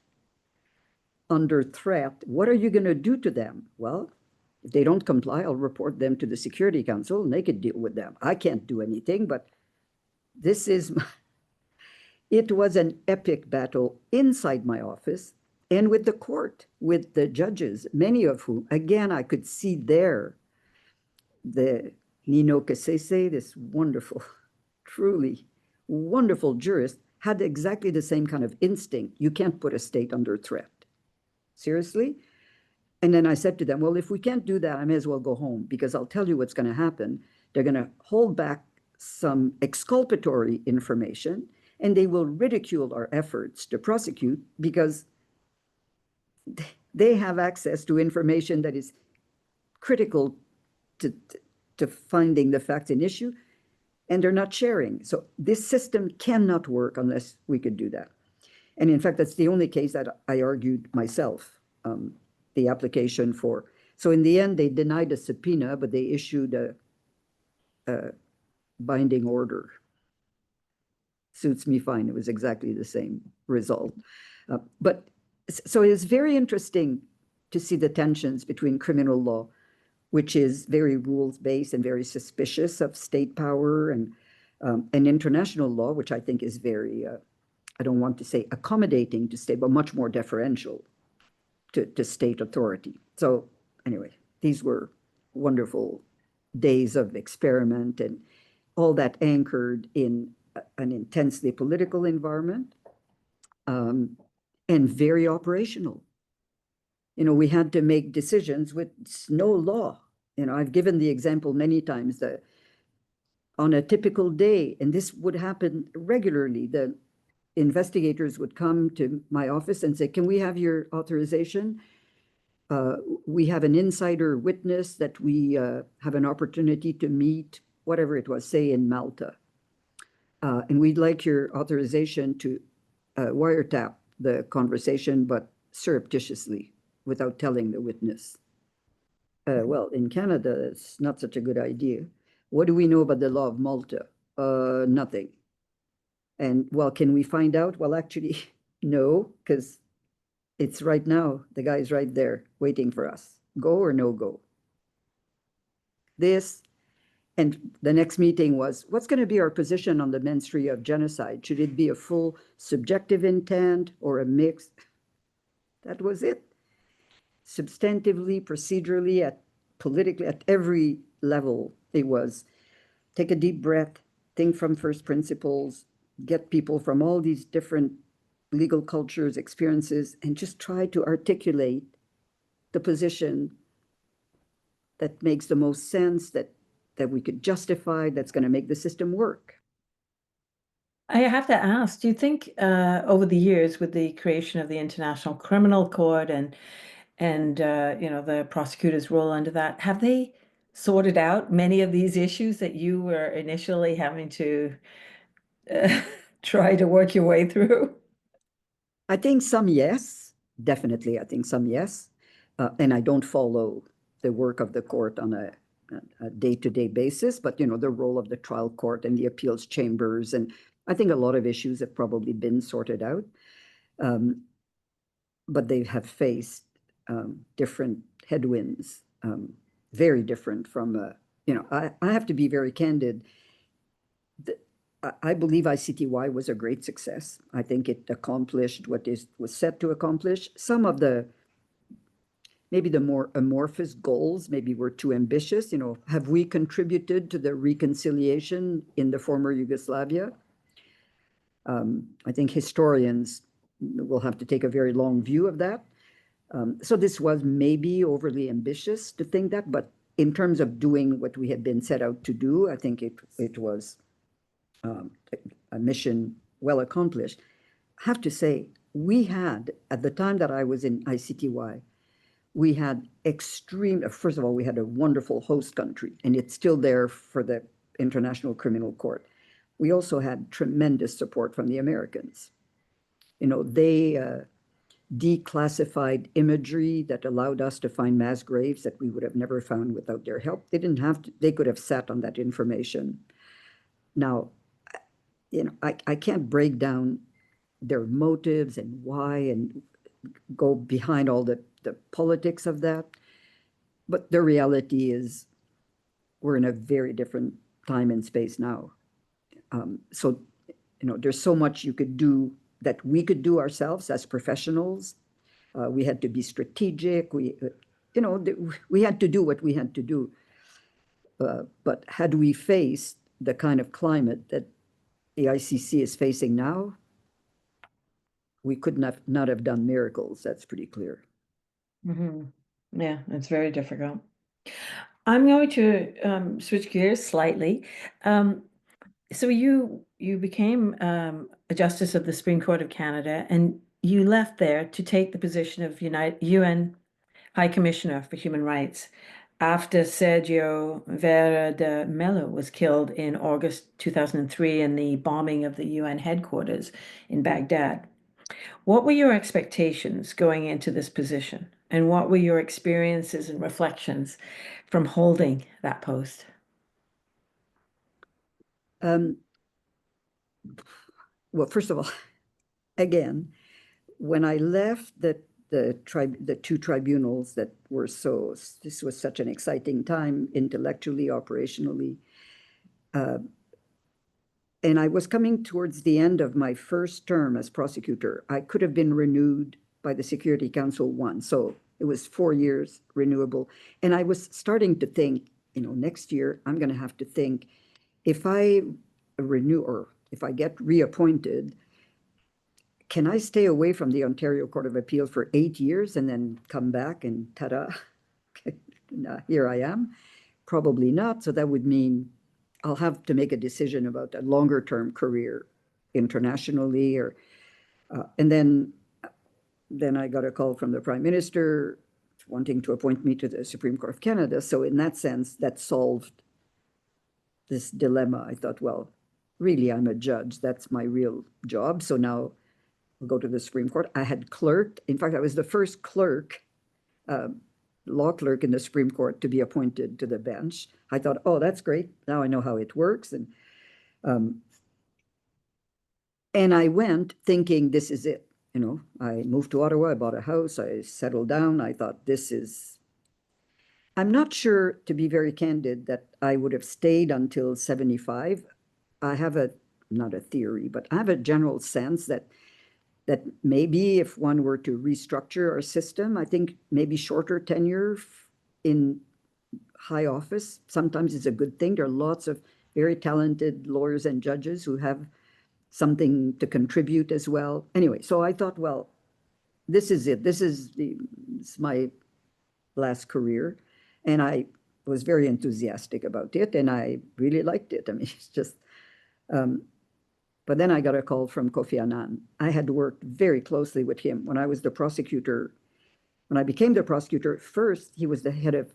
under threat. What are you going to do to them? Well, if they don't comply, I'll report them to the Security Council and they could deal with them. I can't do anything, but this is, it was an epic battle inside my office and with the court, with the judges, many of whom, again, I could see there, the Nino Kasese, this wonderful, truly wonderful jurist, had exactly the same kind of instinct. You can't put a state under threat. Seriously? And then I said to them, well, if we can't do that, I may as well go home, because I'll tell you what's going to happen. They're going to hold back some exculpatory information, and they will ridicule our efforts to prosecute because they have access to information that is critical to finding the facts in issue, and they're not sharing. So this system cannot work unless we could do that. And in fact, that's the only case that I argued myself, the application for. So in the end, they denied a subpoena, but they issued a binding order. Suits me fine. It was exactly the same result. But so it's very interesting to see the tensions between criminal law, which is very rules-based and very suspicious of state power, and international law, which I think is very, I don't want to say accommodating to state, but much more deferential to state authority. So anyway, these were wonderful days of experiment, and all that anchored in an intensely political environment, and very operational. You know, we had to make decisions with no law. You know, I've given the example many times that on a typical day, and this would happen regularly, the investigators would come to my office and say, can we have your authorization? We have an insider witness that we have an opportunity to meet, whatever it was, say in Malta. And we'd like your authorization to wiretap the conversation, but surreptitiously, without telling the witness. Well, in Canada, it's not such a good idea. What do we know about the law of Malta? Nothing. And well, can we find out? Well, actually, no, because it's right now. The guy's right there waiting for us. Go or no go? This, and the next meeting was, what's going to be our position on the mens rea of genocide? Should it be a full subjective intent or a mix? That was it. Substantively, procedurally, politically, at every level, it was take a deep breath, think from first principles, get people from all these different legal cultures, experiences, and just try to articulate the position that makes the most sense, that we could justify, that's going to make the system work. I have to ask, do you think over the years, with the creation of the International Criminal Court and you know, the prosecutor's role under that, have they sorted out many of these issues that you were initially having to try to work your way through? I think some yes, definitely. I think some yes, and I don't follow the work of the court on a day-to-day basis, but you know, the role of the trial court and the appeals chambers, and I think a lot of issues have probably been sorted out, but they have faced different headwinds, very different from, you know, I have to be very candid. I believe ICTY was a great success. I think it accomplished what was set to accomplish. Some of the, maybe the more amorphous goals maybe were too ambitious. You know, have we contributed to the reconciliation in the former Yugoslavia? I think historians we'll have to take a very long view of that. So this was maybe overly ambitious to think that, but in terms of doing what we had been set out to do, I think it was a mission well accomplished. I have to say, we had, at the time that I was in ICTY, we had first of all, we had a wonderful host country, and it's still there for the International Criminal Court. We also had tremendous support from the Americans. They declassified imagery that allowed us to find mass graves that we would have never found without their help. They didn't have to, they could have sat on that information. Now, I can't break down their motives and why and go behind all the politics of that. But the reality is we're in a very different time and space now. So, there's so much you could do that we could do ourselves as professionals. We had to be strategic. We had to do what we had to do. But had we faced the kind of climate that the ICC is facing now, we could not have done miracles. That's pretty clear. Mm-hmm. Yeah, it's very difficult. I'm going to switch gears slightly. So you became a Justice of the Supreme Court of Canada, and you left there to take the position of UN High Commissioner for Human Rights after Sergio Vera de Mello was killed in August 2003 in the bombing of the UN headquarters in Baghdad. What were your expectations going into this position, and what were your experiences and reflections from holding that post? Well, first of all, again, when I left the two tribunals that were this was such an exciting time intellectually, operationally, and I was coming towards the end of my first term as prosecutor. I could have been renewed by the Security Council once, so it was 4 years renewable. And I was starting to think, next year I'm going to have to think, if I renew or if I get reappointed, can I stay away from the Ontario Court of Appeal for 8 years and then come back and ta-da, here I am? Probably not. So that would mean I'll have to make a decision about a longer term career internationally, and then I got a call from the Prime Minister wanting to appoint me to the Supreme Court of Canada. So in that sense, that solved this dilemma. I thought, well, really, I'm a judge. That's my real job. So now I'll go to the Supreme Court. I had clerked. In fact, I was the first clerk, law clerk in the Supreme Court to be appointed to the bench. I thought, oh, that's great. Now I know how it works. And I went thinking this is it. I moved to Ottawa. I bought a house. I settled down. I thought I'm not sure, to be very candid, that I would have stayed until 75. I have not a theory, but I have a general sense that maybe if one were to restructure our system, I think maybe shorter tenure in high office sometimes is a good thing. There are lots of very talented lawyers and judges who have something to contribute as well. Anyway, so I thought, well, this is it. This is my last career. And I was very enthusiastic about it, and I really liked it. I mean, it's just, but then I got a call from Kofi Annan. I had worked very closely with him when I was the prosecutor. When I became the prosecutor, first he was the head of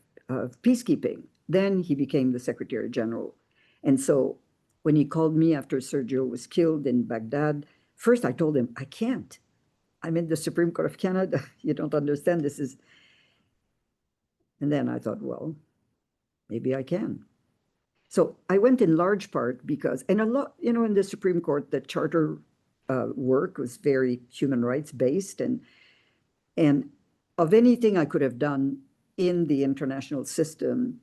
peacekeeping. Then he became the Secretary General. And so when he called me after Sergio was killed in Baghdad, first I told him, I can't. I'm in the Supreme Court of Canada. You don't understand. This is. And then I thought, well, maybe I can. So I went in large part because, and a lot, in the Supreme Court, the charter work was very human rights based, and of anything I could have done in the international system,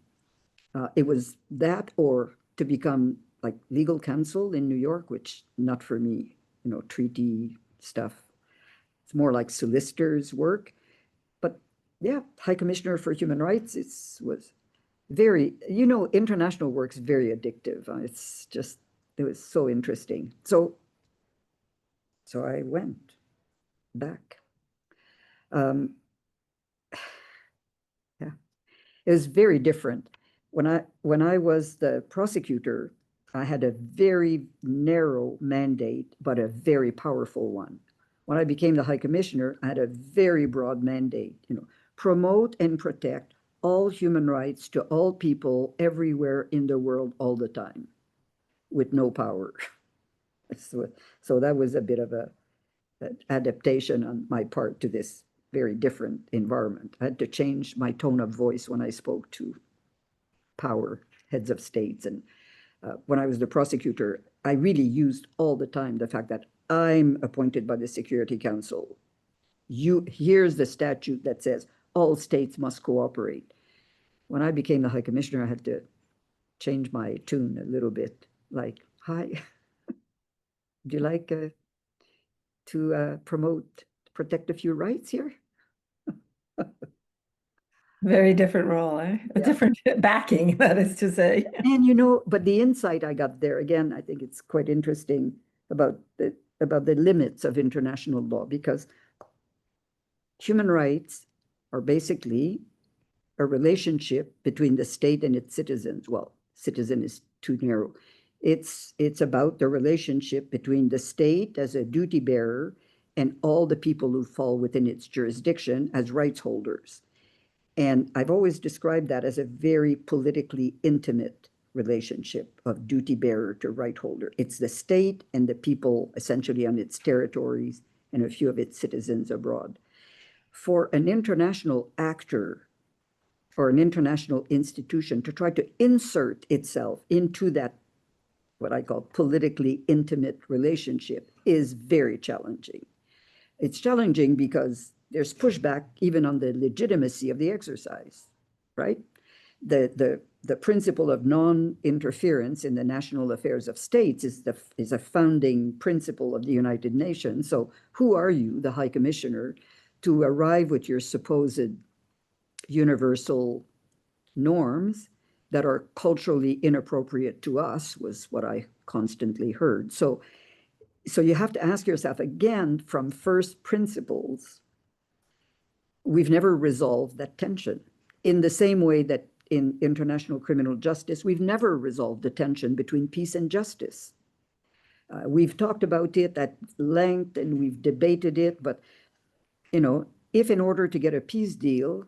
it was that or to become like legal counsel in New York, which not for me, treaty stuff. It's more like solicitor's work. But yeah, High Commissioner for Human Rights, was very, international work's very addictive. It was so interesting. So I went. back. Yeah, it was very different. When I was the prosecutor, I had a very narrow mandate, but a very powerful one. When I became the High Commissioner, I had a very broad mandate, promote and protect all human rights to all people everywhere in the world all the time, with no power. So that was a bit of an adaptation on my part to this very different environment. I had to change my tone of voice when I spoke to power heads of states. And when I was the prosecutor, I really used all the time the fact that I'm appointed by the Security Council. Here's the statute that says all states must cooperate. When I became the High Commissioner, I had to change my tune a little bit. Like, hi, would you like to protect a few rights here? Very different role, eh? A different backing, that is to say. And but the insight I got there, again, I think it's quite interesting about the limits of international law, because human rights are basically a relationship between the state and its citizens. Well, citizen is too narrow. It's about the relationship between the state as a duty bearer and all the people who fall within its jurisdiction as rights holders. And I've always described that as a very politically intimate relationship of duty bearer to right holder. It's the state and the people essentially on its territories and a few of its citizens abroad. For an international actor or an international institution to try to insert itself into that, what I call politically intimate relationship, is very challenging. It's challenging because there's pushback even on the legitimacy of the exercise, right? The principle of non-interference in the national affairs of states is a founding principle of the United Nations. So who are you, the High Commissioner, to arrive with your supposed universal norms that are culturally inappropriate to us, was what I constantly heard. So you have to ask yourself, again, from first principles, we've never resolved that tension. In the same way that in international criminal justice, we've never resolved the tension between peace and justice. We've talked about it at length and we've debated it, but if in order to get a peace deal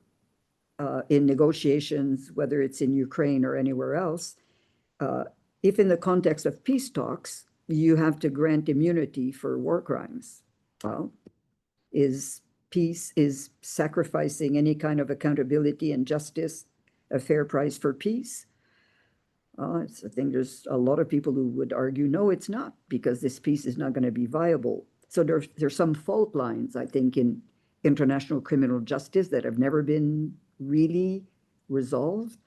in negotiations, whether it's in Ukraine or anywhere else, if in the context of peace talks, you have to grant immunity for war crimes, well, is sacrificing any kind of accountability and justice a fair price for peace? I think there's a lot of people who would argue, no, it's not, because this peace is not going to be viable. So there's some fault lines, I think, in international criminal justice that have never been really resolved.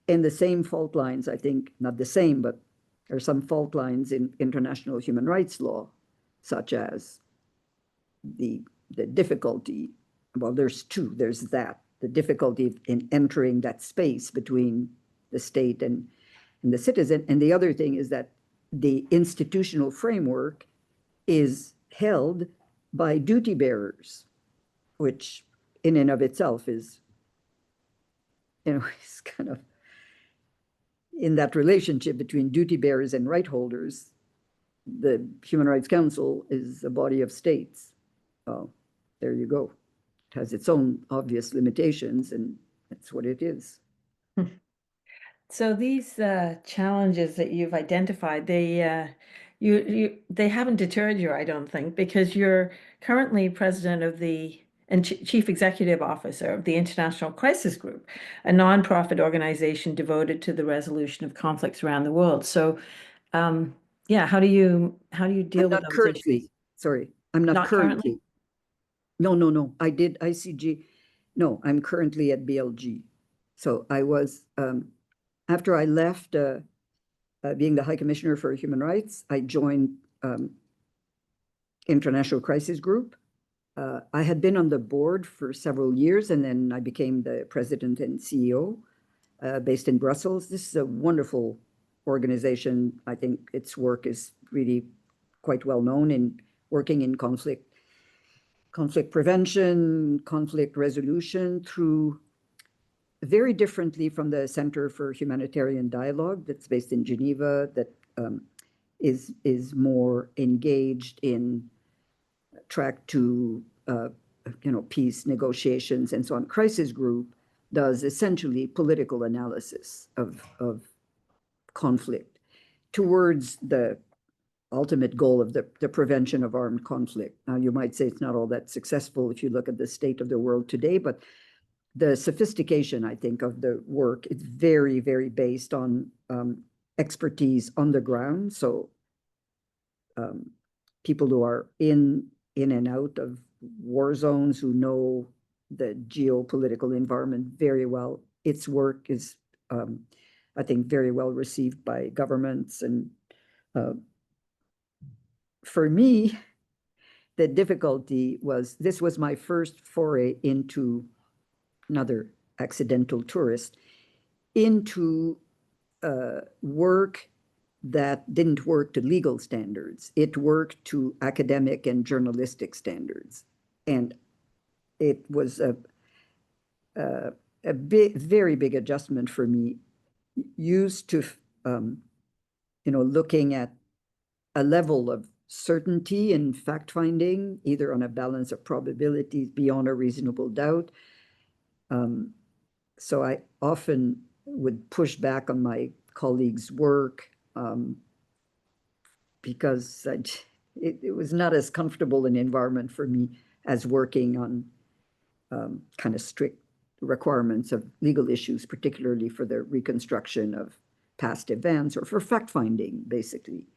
And the same fault lines, I think, not the same, but there are some fault lines in international human rights law, such as the difficulty. Well, there's two. There's the difficulty in entering that space between the state and the citizen. And the other thing is that the institutional framework is held by duty bearers, which in and of itself is, is kind of in that relationship between duty bearers and right holders. The Human Rights Council is a body of states. Well, there you go. It has its own obvious limitations, and that's what it is. So these challenges that you've identified, they haven't deterred you, I don't think, because you're currently president of and chief executive officer of the International Crisis Group, a nonprofit organization devoted to the resolution of conflicts around the world. So, yeah, how do you deal with those issues? Sorry, I'm not currently. No. I did ICG. No, I'm currently at BLG. So I was, after I left being the High Commissioner for Human Rights, I joined International Crisis Group. I had been on the board for several years, and then I became the president and CEO based in Brussels. This is a wonderful organization. I think its work is really quite well known in working in conflict conflict prevention, conflict resolution through very differently from the Center for Humanitarian Dialogue that's based in Geneva, that is more engaged in track to peace negotiations and so on. Crisis Group does essentially political analysis of conflict towards the ultimate goal of the prevention of armed conflict. Now, you might say it's not all that successful if you look at the state of the world today, but the sophistication, I think, of the work is very, very based on expertise on the ground. So people who are in and out of war zones, who know the geopolitical environment very well. Its work is, I think, very well received by governments. And for me, the difficulty was, this was my first foray into another accidental tourist, into work that didn't work to legal standards. It worked to academic and journalistic standards. And it was a very big adjustment for me, used to, looking at a level of certainty in fact-finding, either on a balance of probabilities beyond a reasonable doubt. So I often would push back on my colleagues' work because it was not as comfortable an environment for me as working on kind of strict requirements of legal issues, particularly for the reconstruction of past events or for fact-finding, basically.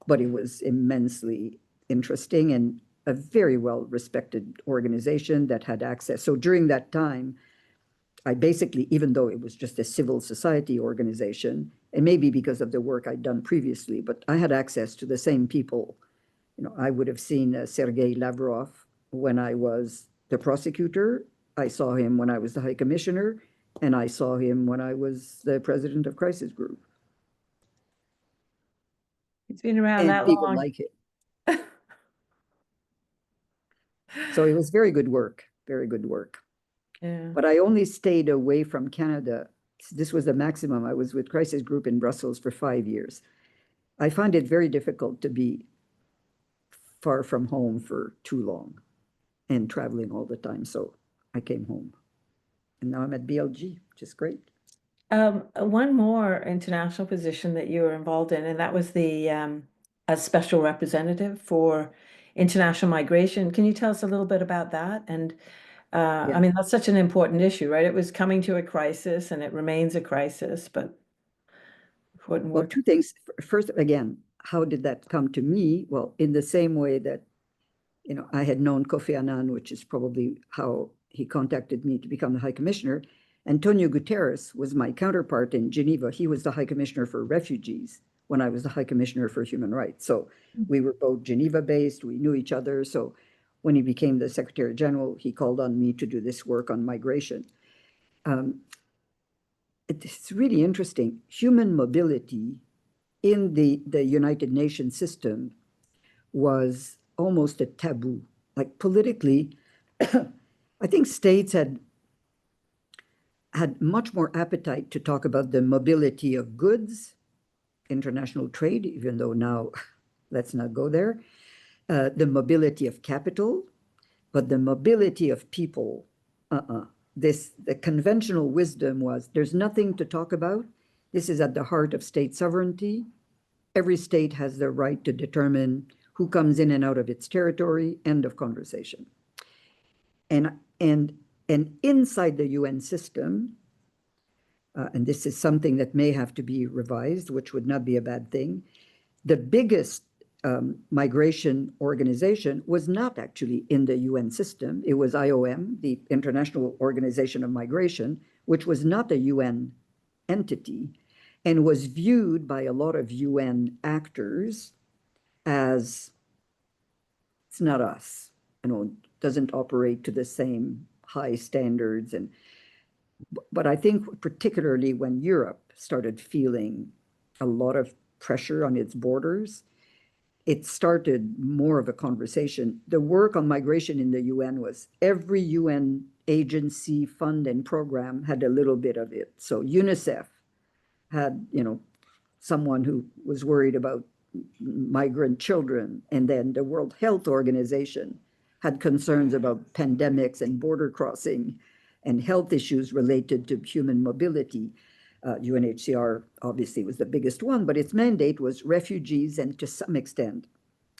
But it was immensely interesting and a very well-respected organization that had access. So during that time, I basically, even though it was just a civil society organization, and maybe because of the work I'd done previously, but I had access to the same people. I would have seen Sergei Lavrov when I was the prosecutor. I saw him when I was the High Commissioner, and I saw him when I was the president of Crisis Group. It's been around and that people long. like it. So it was very good work, very good work. Yeah. But I only stayed away from Canada. This was the maximum. I was with Crisis Group in Brussels for 5 years. I find it very difficult to be far from home for too long and traveling all the time. So I came home. And now I'm at BLG, which is great. One more international position that you were involved in, and that was the as special representative for international migration. Can you tell us a little bit about that? And I mean, that's such an important issue, right? It was coming to a crisis, and it remains a crisis, but important work. Well, two things. First, again, how did that come to me? Well, in the same way that, I had known Kofi Annan, which is probably how he contacted me to become the High Commissioner. Antonio Guterres was my counterpart in Geneva. He was the High Commissioner for Refugees when I was the High Commissioner for Human Rights. So we were both Geneva-based. We knew each other. So when he became the Secretary General, he called on me to do this work on migration. It's really interesting. Human mobility in the United Nations system was almost a taboo. Like politically, I think states had much more appetite to talk about the mobility of goods, international trade, even though now let's not go there, the mobility of capital, but the mobility of people, the conventional wisdom was there's nothing to talk about. This is at the heart of state sovereignty. Every state has the right to determine who comes in and out of its territory, end of conversation. And inside the UN system, and this is something that may have to be revised, which would not be a bad thing, the biggest migration organization was not actually in the UN system. It was IOM, the International Organization of Migration, which was not a UN entity and was viewed by a lot of UN actors as it's not us, doesn't operate to the same high standards. But I think particularly when Europe started feeling a lot of pressure on its borders, it started more of a conversation. The work on migration in the UN was every UN agency, fund, and program had a little bit of it. So UNICEF had, someone who was worried about migrant children, and then the World Health Organization had concerns about pandemics and border crossing and health issues related to human mobility. UNHCR obviously was the biggest one, but its mandate was refugees and to some extent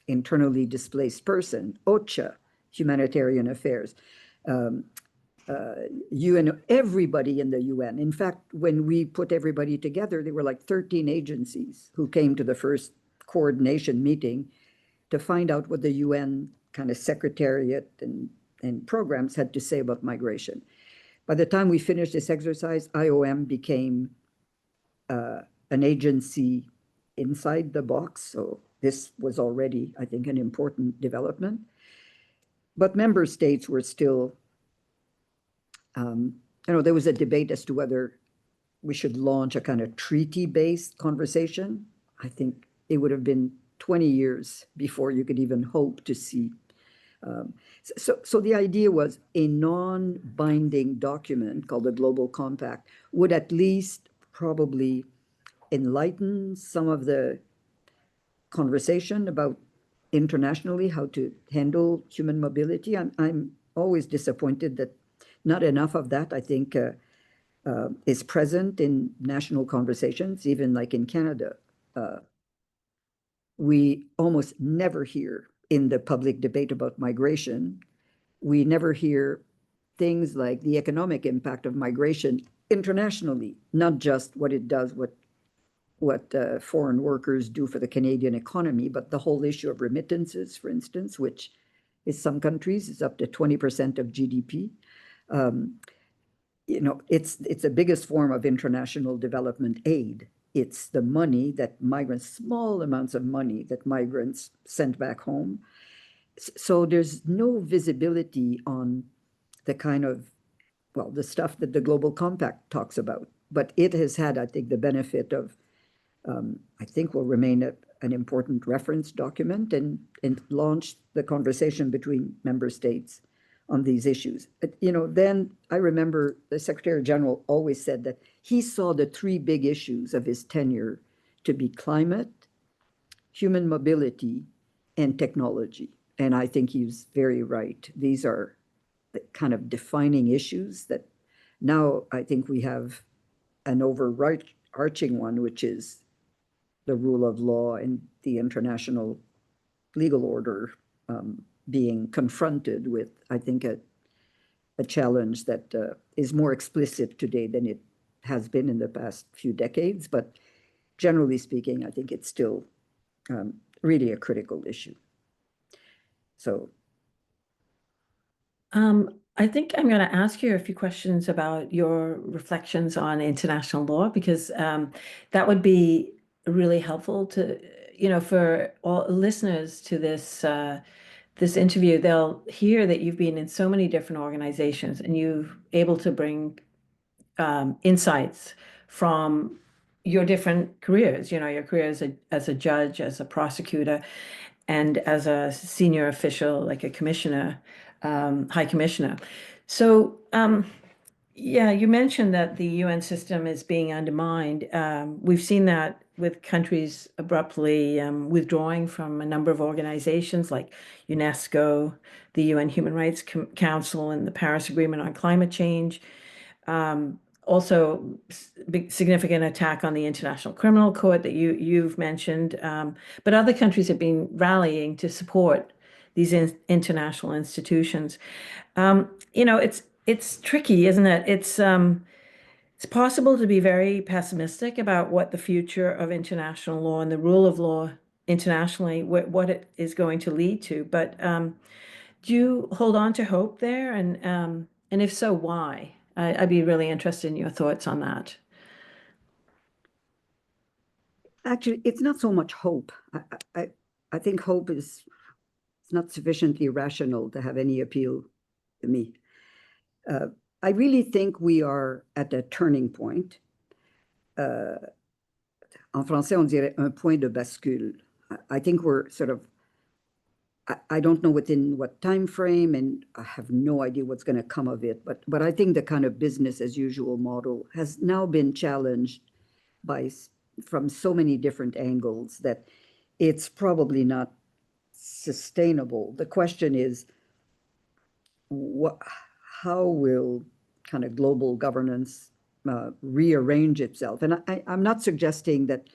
internally displaced person, OCHA, humanitarian affairs, UN, everybody in the UN. In fact, when we put everybody together, there were like 13 agencies who came to the first coordination meeting to find out what the UN kind of secretariat and programs had to say about migration. By the time we finished this exercise, IOM became an agency inside the box. So this was already, I think, an important development. But member states were still, there was a debate as to whether we should launch a kind of treaty-based conversation. I think it would have been 20 years before you could even hope to see. So the idea was a non-binding document called the Global Compact would at least probably enlighten some of the conversation about internationally how to handle human mobility. I'm always disappointed that not enough of that, I think, is present in national conversations, even like in Canada. We almost never hear in the public debate about migration, we never hear things like the economic impact of migration internationally, not just what it does, what foreign workers do for the Canadian economy, but the whole issue of remittances, for instance, which in some countries is up to 20% of GDP. It's the biggest form of international development aid. It's the money that migrants, small amounts of money that migrants sent back home. So there's no visibility on the kind of, the stuff that the Global Compact talks about. But it has had, I think, the benefit of, I think will remain an important reference document and launch the conversation between member states on these issues. Then I remember the Secretary General always said that he saw the three big issues of his tenure to be climate, human mobility, and technology. And I think he's very right. These are the kind of defining issues that now I think we have an overarching one, which is the rule of law and the international legal order being confronted with, I think, a challenge that is more explicit today than it has been in the past few decades. But generally speaking, I think it's still really a critical issue. So. I think I'm going to ask you a few questions about your reflections on international law, because that would be really helpful to, for all listeners to this this interview. They'll hear that you've been in so many different organizations and you've able to bring insights from your different careers, your career as a judge, as a prosecutor, and as a senior official, like a commissioner, high commissioner. So, yeah, you mentioned that the UN system is being undermined. We've seen that with countries abruptly withdrawing from a number of organizations like UNESCO, the UN Human Rights Council, and the Paris Agreement on Climate Change. Also, big significant attack on the International Criminal Court that you've mentioned. But other countries have been rallying to support these international institutions. It's tricky, isn't it? It's possible to be very pessimistic about what the future of international law and the rule of law internationally, what it is going to lead to. But do you hold on to hope there? And if so, why? I'd be really interested in your thoughts on that. Actually, it's not so much hope. I think hope is not sufficiently rational to have any appeal to me. I really think we are at a turning point. En français, on dirait un point de bascule. I think we're sort of, I don't know within what time frame, and I have no idea what's going to come of it. But I think the kind of business as usual model has now been challenged from so many different angles that it's probably not sustainable. The question is, how will kind of global governance rearrange itself? And I'm not suggesting that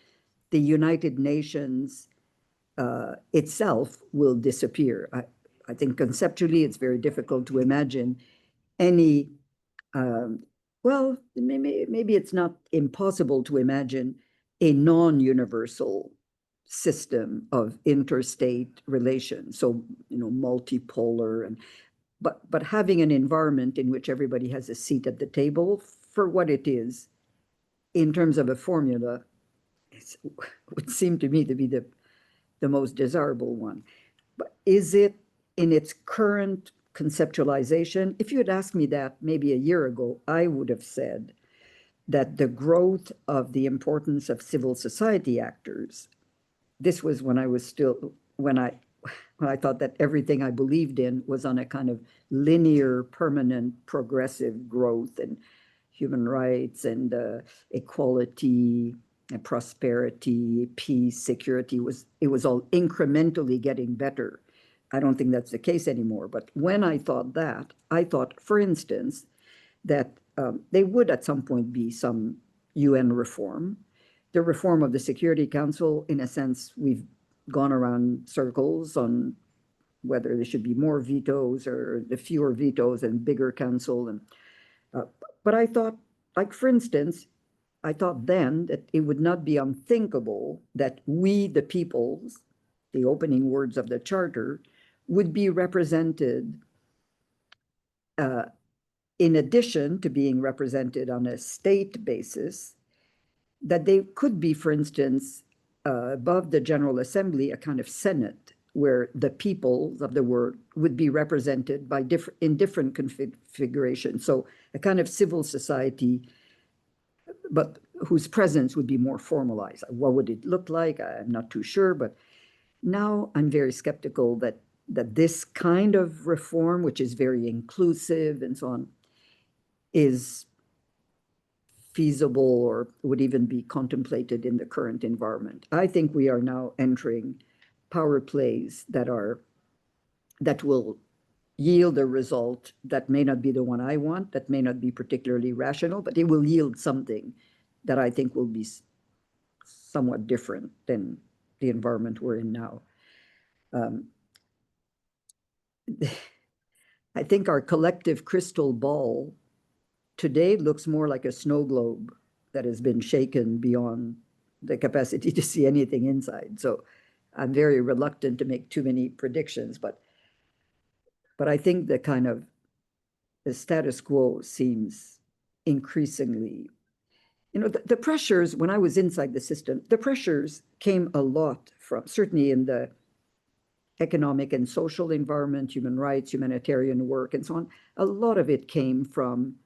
the United Nations itself will disappear. I think conceptually it's very difficult to imagine any, well, maybe it's not impossible to imagine a non-universal system of interstate relations. So, multipolar, but having an environment in which everybody has a seat at the table for what it is, in terms of a formula, would seem to me to be the most desirable one. But is it in its current conceptualization? If you had asked me that maybe a year ago, I would have said that the growth of the importance of civil society actors, this was when I was still, when I thought that everything I believed in was on a kind of linear, permanent, progressive growth, and human rights and equality and prosperity, peace, security, it was all incrementally getting better. I don't think that's the case anymore. But when I thought that, I thought, for instance, that there would at some point be some UN reform. The reform of the Security Council, in a sense, we've gone around circles on whether there should be more vetoes or the fewer vetoes and bigger council. And but I thought, like, for instance, I thought then that it would not be unthinkable that we, the peoples, the opening words of the Charter, would be represented in addition to being represented on a state basis, that they could be, for instance, above the General Assembly, a kind of Senate, where the peoples of the world would be represented by in different configurations. So a kind of civil society, but whose presence would be more formalized. What would it look like? I'm not too sure, but now I'm very skeptical that this kind of reform, which is very inclusive and so on, is feasible or would even be contemplated in the current environment. I think we are now entering power plays that will yield a result that may not be the one I want, that may not be particularly rational, but it will yield something that I think will be somewhat different than the environment we're in now. I think our collective crystal ball today looks more like a snow globe that has been shaken beyond the capacity to see anything inside. So I'm very reluctant to make too many predictions, but I think the status quo seems increasingly, the pressures, when I was inside the system, the pressures came a lot from, certainly in the economic and social environment, human rights, humanitarian work, and so on. A lot of it came from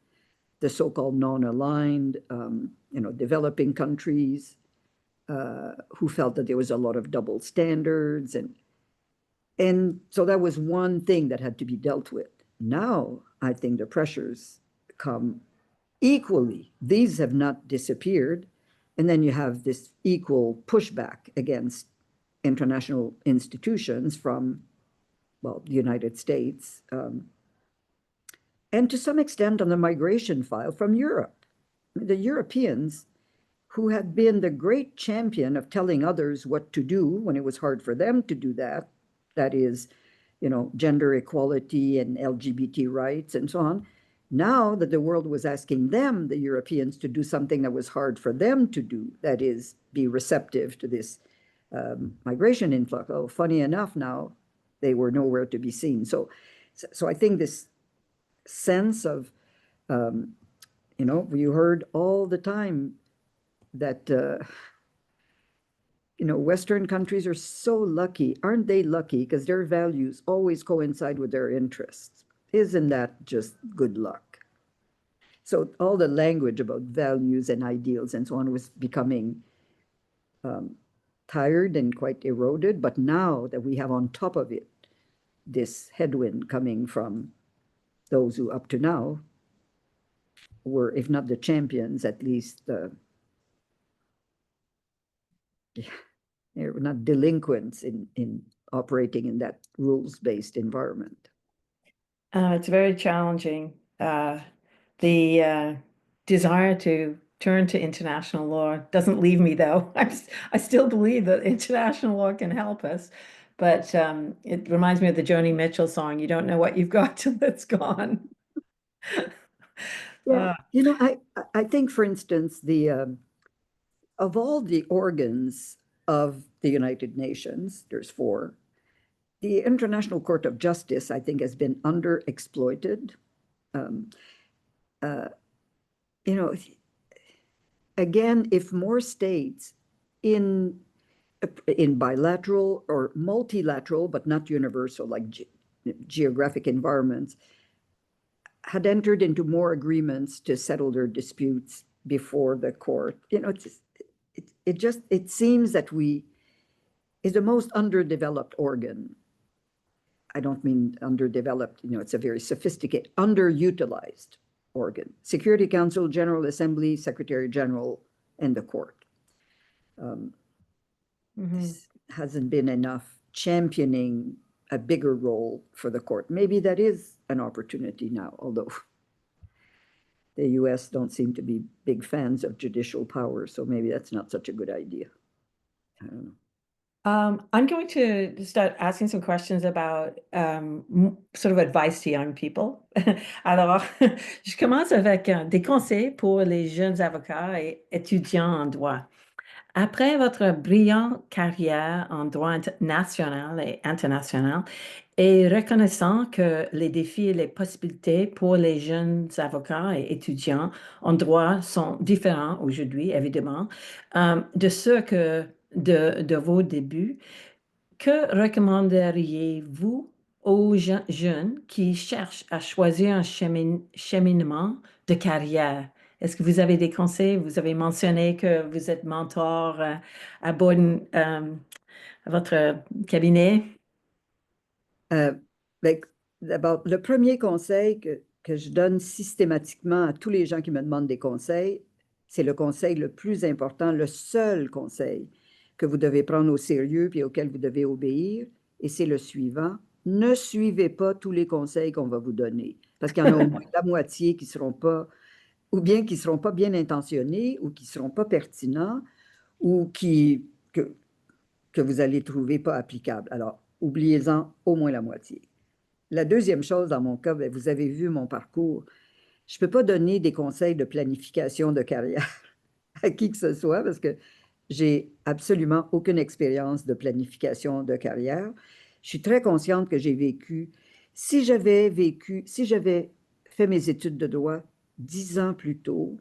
the so-called non-aligned, developing countries who felt that there was a lot of double standards. And so that was one thing that had to be dealt with. Now, I think the pressures come equally. These have not disappeared. And then you have this equal pushback against international institutions from, well, the United States, and to some extent on the migration file from Europe. The Europeans, who had been the great champion of telling others what to do when it was hard for them to do that, that is, gender equality and LGBT rights and so on. Now that the world was asking them, the Europeans, to do something that was hard for them to do, that is, be receptive to this migration influx. Oh, funny enough, now they were nowhere to be seen. So I think this sense of, you heard all the time that, Western countries are so lucky. Aren't they lucky? Because their values always coincide with their interests. Isn't that just good luck? So all the language about values and ideals and so on was becoming tired and quite eroded. But now that we have on top of it this headwind coming from those who up to now were, if not the champions, at least they're not delinquents in operating in that rules-based environment. It's very challenging. The desire to turn to international law doesn't leave me, though. I still believe that international law can help us, but it reminds me of the Joni Mitchell song, "You don't know what you've got till it's gone." Yeah, you know, I think, for instance, of all the organs of the United Nations, there's 4. The International Court of Justice, I think, has been underexploited. You know, again, if more states in bilateral or multilateral, but not universal, like geographic environments, had entered into more agreements to settle their disputes before the court, you know, it seems that we is the most underdeveloped organ. I don't mean underdeveloped, you know, it's a very sophisticated, underutilized organ. Security Council, General Assembly, Secretary General, and the court. This hasn't been enough championing a bigger role for the court. Maybe that is an opportunity now, although the US don't seem to be big fans of judicial power, so maybe that's not such a good idea. I don't know. I'm going to start asking some questions about sort of advice to young people. Alors, je commence avec des conseils pour les jeunes avocats et étudiants en droit. Après votre brillante carrière en droit national et international, et reconnaissant que les défis et les possibilités pour les jeunes avocats et étudiants en droit sont différents aujourd'hui, évidemment, de ceux que de vos débuts, que recommanderiez-vous aux jeunes qui cherchent à choisir un cheminement de carrière? Est-ce que vous avez des conseils? Vous avez mentionné que vous êtes mentor à votre cabinet. D'abord, le premier conseil que je donne systématiquement à tous les gens qui me demandent des conseils, c'est le conseil le plus important, le seul conseil que vous devez prendre au sérieux puis auquel vous devez obéir, et c'est le suivant: ne suivez pas tous les conseils qu'on va vous donner, parce qu'il y en a au moins la moitié qui seront pas, ou bien qui ne seront pas bien intentionnés, ou qui ne seront pas pertinents, ou que vous allez trouver pas applicables. Alors, oubliez-en au moins la moitié. La deuxième chose, dans mon cas, bien, vous avez vu mon parcours, je ne peux pas donner des conseils de planification de carrière à qui que ce soit, parce que j'ai absolument aucune expérience de planification de carrière. Je suis très consciente que j'ai vécu, si j'avais fait mes études de droit 10 ans plus tôt,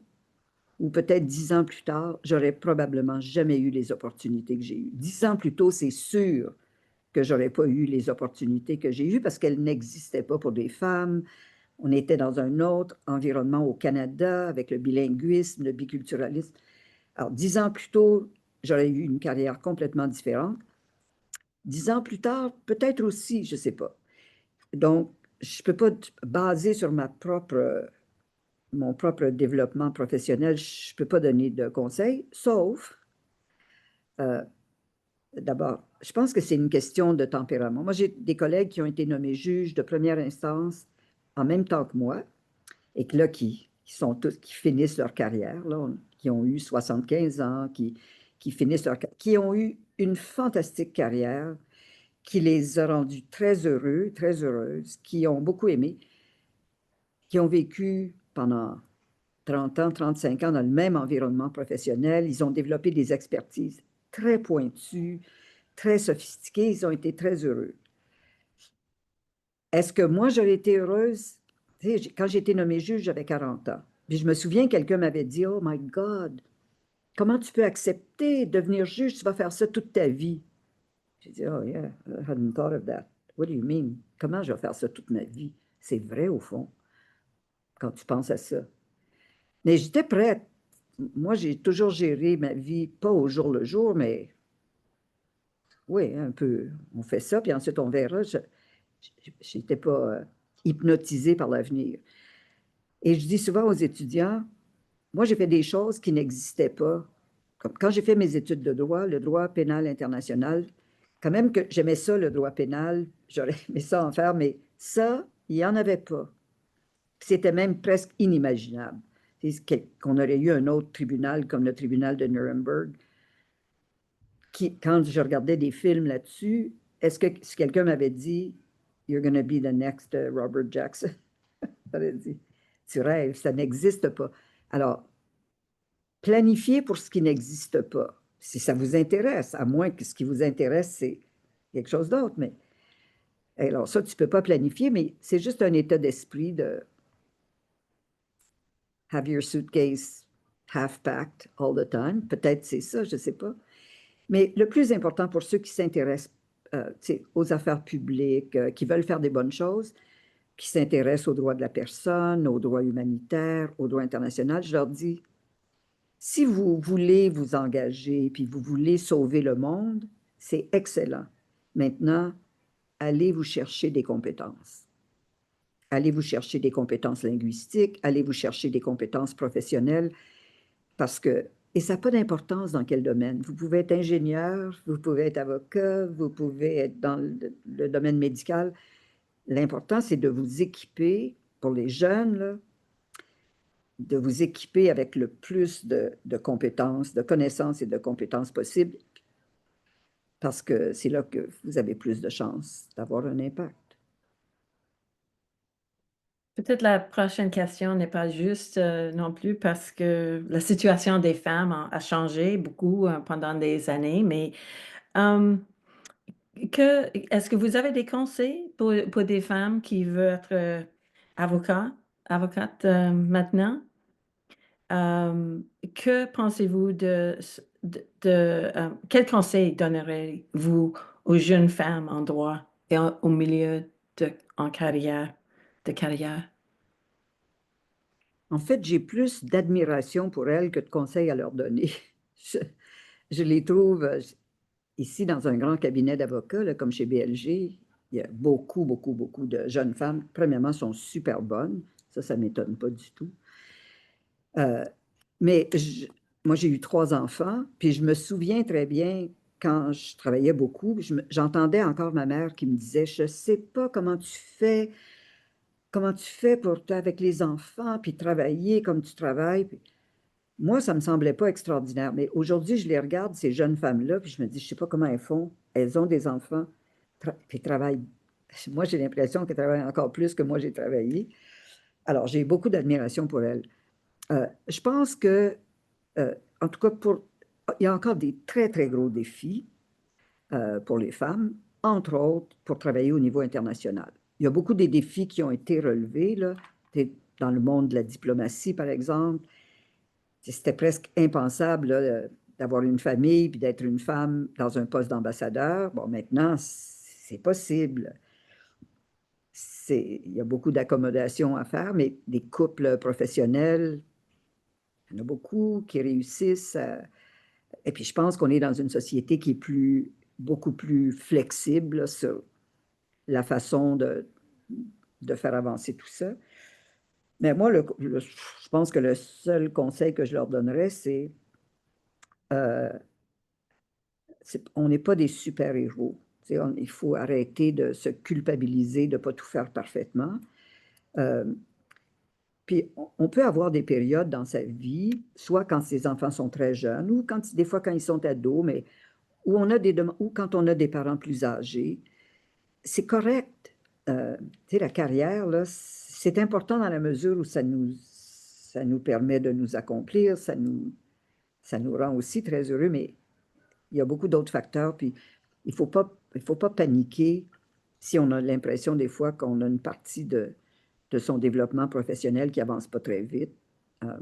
ou peut-être 10 ans plus tard, j'aurais probablement jamais eu les opportunités que j'ai eues. 10 ans plus tôt, c'est sûr que j'aurais pas eu les opportunités que j'ai eues parce qu'elles n'existaient pas pour des femmes. On était dans un autre environnement au Canada avec le bilinguisme, le biculturalisme. Alors, 10 ans plus tôt, j'aurais eu une carrière complètement différente. 10 ans plus tard, peut-être aussi, je ne sais pas. Donc, je ne peux pas baser sur mon propre développement professionnel, je ne peux pas donner de conseils, sauf, d'abord, je pense que c'est une question de tempérament. Moi, j'ai des collègues qui ont été nommés juges de première instance en même temps que moi, et que là, qui finissent leur carrière, là, qui ont eu 75 ans, qui ont eu une fantastique carrière, qui les a rendus très heureux, très heureuses, qui ont beaucoup aimé, qui ont vécu pendant 30 ans, 35 ans dans le même environnement professionnel. Ils ont développé des expertises très pointues, très sophistiquées. Ils ont été très heureux. Est-ce que moi, j'aurais été heureuse? Quand j'ai été nommée juge, j'avais 40 ans. Puis je me souviens, quelqu'un m'avait dit, « Oh my God, comment tu peux accepter de devenir juge? Tu vas faire ça toute ta vie. » J'ai dit, « Oh yeah, I hadn't thought of that. What do you mean? Comment je vais faire ça toute ma vie? » C'est vrai au fond, quand tu penses à ça. Mais j'étais prête. Moi, j'ai toujours géré ma vie, pas au jour le jour, mais Oui, un peu. On fait ça, puis ensuite on verra. Je n'étais pas hypnotisée par l'avenir. Et je dis souvent aux étudiants, moi, j'ai fait des choses qui n'existaient pas. Comme quand j'ai fait mes études de droit, le droit pénal international, quand même que j'aimais ça, le droit pénal, j'aurais aimé ça en faire, mais ça, il n'y en avait pas. C'était même presque inimaginable. Qu'on aurait eu un autre tribunal comme le tribunal de Nuremberg, qui, quand je regardais des films là-dessus, est-ce que si quelqu'un m'avait dit You're going to be the next Robert Jackson, j'aurais dit tu rêves, ça n'existe pas. Alors, planifiez pour ce qui n'existe pas. Si ça vous intéresse, à moins que ce qui vous intéresse, c'est quelque chose d'autre. Mais alors, ça, tu ne peux pas planifier, mais c'est juste un état d'esprit de have your suitcase half packed all the time. Peut-être c'est ça, je ne sais pas. Mais le plus important pour ceux qui s'intéressent aux affaires publiques, qui veulent faire des bonnes choses, qui s'intéressent aux droits de la personne, aux droits humanitaires, aux droits internationaux, je leur dis, si vous voulez vous engager, puis vous voulez sauver le monde, c'est excellent. Maintenant, allez vous chercher des compétences. Allez vous chercher des compétences linguistiques, allez vous chercher des compétences professionnelles, parce que, et ça n'a pas d'importance dans quel domaine. Vous pouvez être ingénieur, vous pouvez être avocat, vous pouvez être dans le domaine médical. L'important, c'est de vous équiper, pour les jeunes, là, de vous équiper avec le plus de compétences, de connaissances et de compétences possibles, parce que c'est là que vous avez plus de chances d'avoir un impact. Peut-être la prochaine question n'est pas juste non plus parce que la situation des femmes a changé beaucoup pendant des années, mais euh, est-ce que vous avez des conseils pour des femmes qui veulent être avocates maintenant? Euh, que pensez-vous quel conseil donnerez-vous aux jeunes femmes en droit et au milieu en carrière, de carrière? En fait, j'ai plus d'admiration pour elles que de conseils à leur donner. Je, je les trouve ici dans un grand cabinet d'avocats, comme chez BLG. Il y a beaucoup, beaucoup, beaucoup de jeunes femmes. Premièrement, sont super bonnes. Ça ne m'étonne pas du tout. Euh, mais moi, j'ai eu 3 enfants, puis je me souviens très bien quand je travaillais beaucoup, j'entendais encore ma mère qui me disait, je ne sais pas comment tu fais pour avec les enfants, puis travailler comme tu travailles. Puis, moi, ça ne me semblait pas extraordinaire. Mais aujourd'hui, je les regarde, ces jeunes femmes-là, puis je me dis, je ne sais pas comment elles font. Elles ont des enfants, puis travaillent. Moi, j'ai l'impression qu'elles travaillent encore plus que moi, j'ai travaillé. Alors, j'ai beaucoup d'admiration pour elles. Je pense que, en tout cas, il y a encore des très, très gros défis pour les femmes, entre autres pour travailler au niveau international. Il y a beaucoup des défis qui ont été relevés, là, dans le monde de la diplomatie, par exemple. C'était presque impensable là, d'avoir une famille puis d'être une femme dans un poste d'ambassadeur. Bon, maintenant, c'est possible. Il y a beaucoup d'accommodations à faire, mais des couples professionnels, il y en a beaucoup qui réussissent. Et puis, je pense qu'on est dans une société qui est beaucoup plus flexible là, sur la façon de faire avancer tout ça. Mais moi, je pense que le seul conseil que je leur donnerais, euh, on n'est pas des super-héros. Il faut arrêter de se culpabiliser de ne pas tout faire parfaitement. Euh, Puis, on peut avoir des périodes dans sa vie, soit quand ses enfants sont très jeunes, ou des fois quand ils sont ados, mais ou quand on a des parents plus âgés. C'est correct. La carrière, là, c'est important dans la mesure où ça nous permet de nous accomplir, ça nous rend aussi très heureux, mais il y a beaucoup d'autres facteurs. Puis, il faut pas paniquer si on a l'impression des fois qu'on a une partie de son développement professionnel qui avance pas très vite, euh,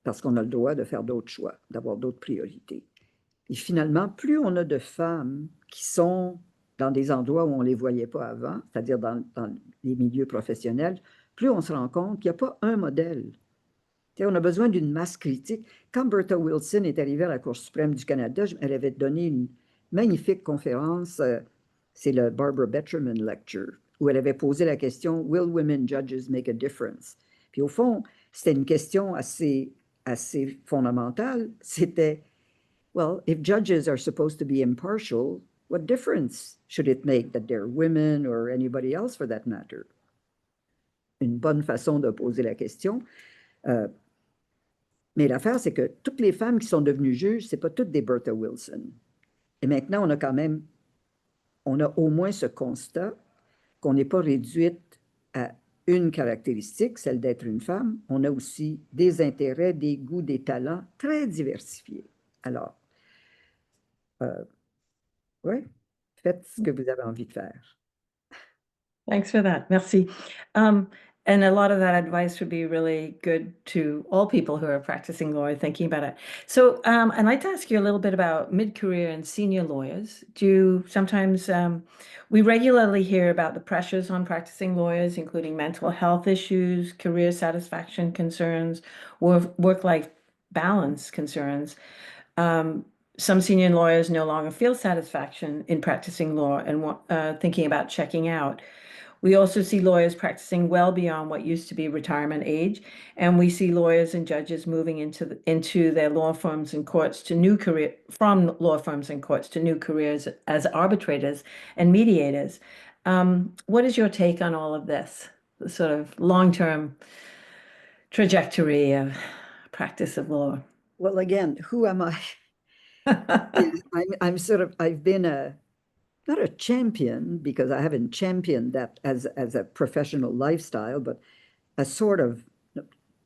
parce qu'on a le droit de faire d'autres choix, d'avoir d'autres priorités. Et finalement, plus on a de femmes qui sont dans des endroits où on ne les voyait pas avant, c'est-à-dire dans les milieux professionnels, plus on se rend compte qu'il n'y a pas un modèle. On a besoin d'une masse critique. Quand Bertha Wilson est arrivée à la Cour suprême du Canada, elle avait donné magnifique conférence, c'est le Barbara Betcherman Lecture, où elle avait posé la question, Will women judges make a difference? Puis au fond, c'était une question assez fondamentale. C'était, well, if judges are supposed to be impartial, what difference should it make that they're women or anybody else for that matter? Une bonne façon de poser la question. Mais l'affaire, c'est que toutes les femmes qui sont devenues juges, c'est pas toutes des Bertha Wilson. Et maintenant, on a au moins ce constat qu'on n'est pas réduite à une caractéristique, celle d'être une femme. On a aussi des intérêts, des goûts, des talents très diversifiés. Alors, oui, faites ce que vous avez envie de faire. Thanks for that. Merci. And a lot of that advice would be really good to all people who are practicing law, thinking about it. So I'd like to ask you a little bit about mid-career and senior lawyers. Sometimes we regularly hear about the pressures on practicing lawyers, including mental health issues, career satisfaction concerns, work-life balance concerns. Some senior lawyers no longer feel satisfaction in practicing law and thinking about checking out. We also see lawyers practicing well beyond what used to be retirement age, and we see lawyers and judges moving into their law firms and courts to new career from law firms and courts to new careers as arbitrators and mediators. What is your take on all of this, the sort of long-term trajectory of practice of law? Well, again, who am I? I've been not a champion, because I haven't championed that as a professional lifestyle, but a sort of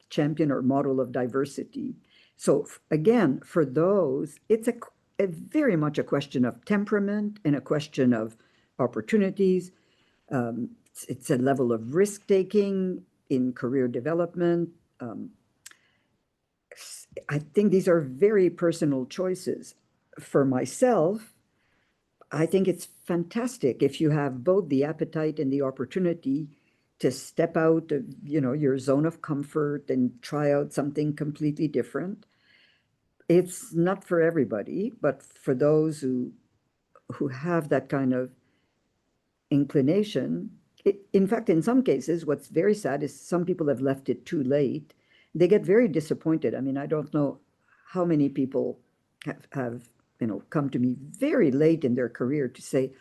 champion or model of diversity. So again, for those, it's a very much a question of temperament and a question of opportunities. It's a level of risk-taking in career development. I think these are very personal choices. For myself, I think it's fantastic if you have both the appetite and the opportunity to step out of, your zone of comfort and try out something completely different. It's not for everybody, but for those who have that kind of inclination, in fact, in some cases, what's very sad is some people have left it too late. They get very disappointed. I mean, I don't know how many people have come to me very late in their career to say,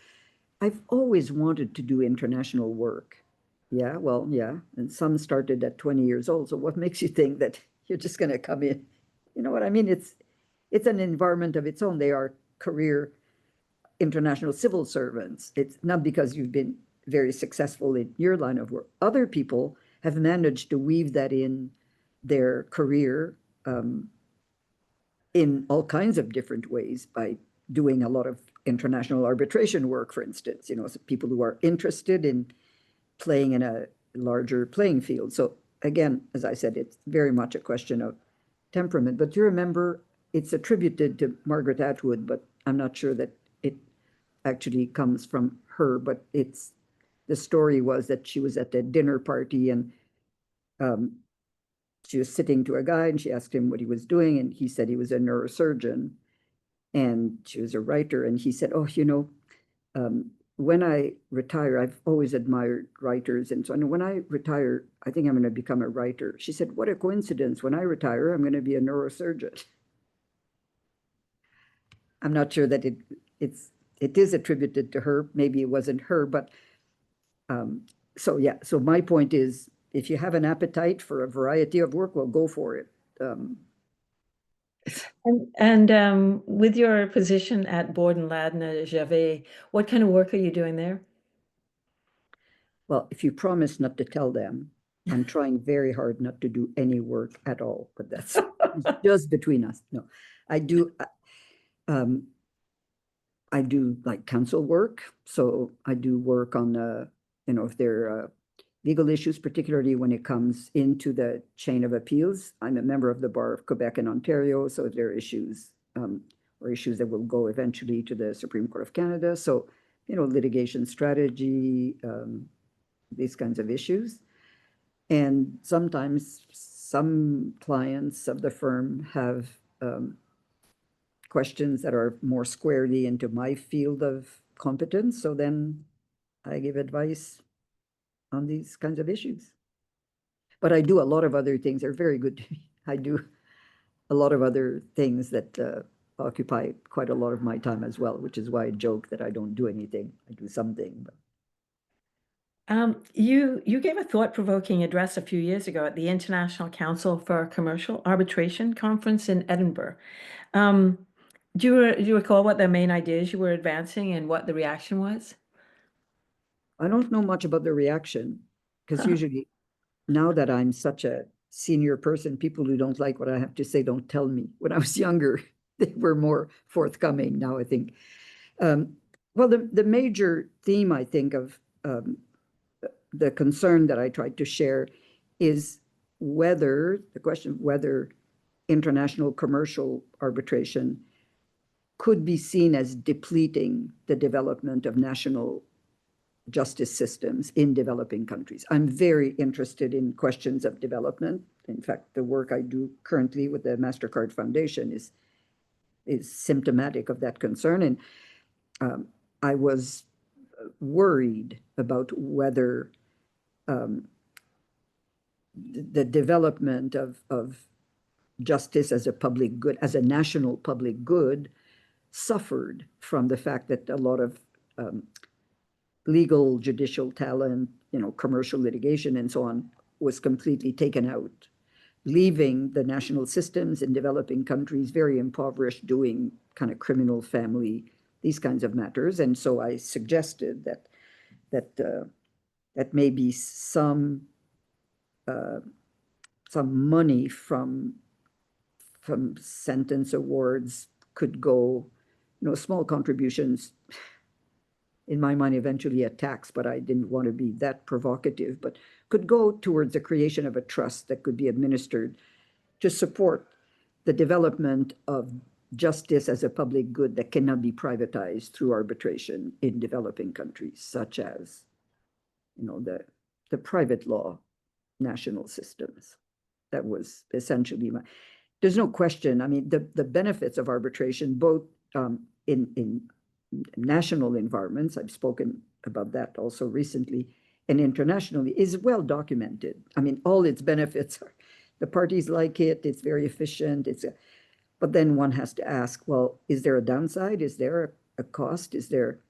I've always wanted to do international work. Yeah, well, yeah. And some started at 20 years old. So what makes you think that you're just going to come in? You know what I mean? It's an environment of its own. They are career international civil servants. It's not because you've been very successful in your line of work. Other people have managed to weave that in their career in all kinds of different ways by doing a lot of international arbitration work, for instance, so people who are interested in playing in a larger playing field. So again, as I said, it's very much a question of temperament. But you remember, it's attributed to Margaret Atwood, but I'm not sure that it actually comes from her, but the story was that she was at a dinner party and she was sitting to a guy and she asked him what he was doing, and he said he was a neurosurgeon, and she was a writer, and he said, oh, when I retire, I've always admired writers, and so when I retire, I think I'm going to become a writer. She said, what a coincidence. When I retire, I'm going to be a neurosurgeon. I'm not sure that it is attributed to her. Maybe it wasn't her, but so yeah. So my point is, if you have an appetite for a variety of work, well, go for it. And with your position at Borden Ladner Javet, what kind of work are you doing there? Well, if you promise not to tell them, I'm trying very hard not to do any work at all, but that's just between us. No, I do like counsel work. So I do work on, if there are legal issues, particularly when it comes into the chain of appeals. I'm a member of the Bar of Quebec and Ontario. So if there are issues or issues that will go eventually to the Supreme Court of Canada. So, litigation strategy, these kinds of issues. And sometimes some clients of the firm have questions that are more squarely into my field of competence. So then I give advice on these kinds of issues. But I do a lot of other things. They're very good to me. I do a lot of other things that occupy quite a lot of my time as well, which is why I joke that I don't do anything. I do something. But. You gave a thought-provoking address a few years ago at the International Council for Commercial Arbitration Conference in Edinburgh. Do you recall what the main ideas you were advancing and what the reaction was? I don't know much about the reaction, because usually now that I'm such a senior person, people who don't like what I have to say don't tell me. When I was younger, they were more forthcoming. Now I think, well, the major theme, I think, of the concern that I tried to share is the question of whether international commercial arbitration could be seen as depleting the development of national justice systems in developing countries. I'm very interested in questions of development. In fact, the work I do currently with the MasterCard Foundation is symptomatic of that concern. And I was worried about whether the development of justice as a public good, as a national public good, suffered from the fact that a lot of legal judicial talent, commercial litigation and so on, was completely taken out, leaving the national systems in developing countries very impoverished, doing kind of criminal family, these kinds of matters. And so I suggested that maybe some money from sentence awards could go, small contributions, in my mind, eventually a tax, but I didn't want to be that provocative, but could go towards the creation of a trust that could be administered to support the development of justice as a public good that cannot be privatized through arbitration in developing countries, such as, the private law national systems. That was essentially there's no question. I mean, the benefits of arbitration, both in national environments, I've spoken about that also recently, and internationally, is well documented. I mean, all its benefits are, the parties like it, it's very efficient, but then one has to ask, well, is there a downside? Is there a cost? Is there,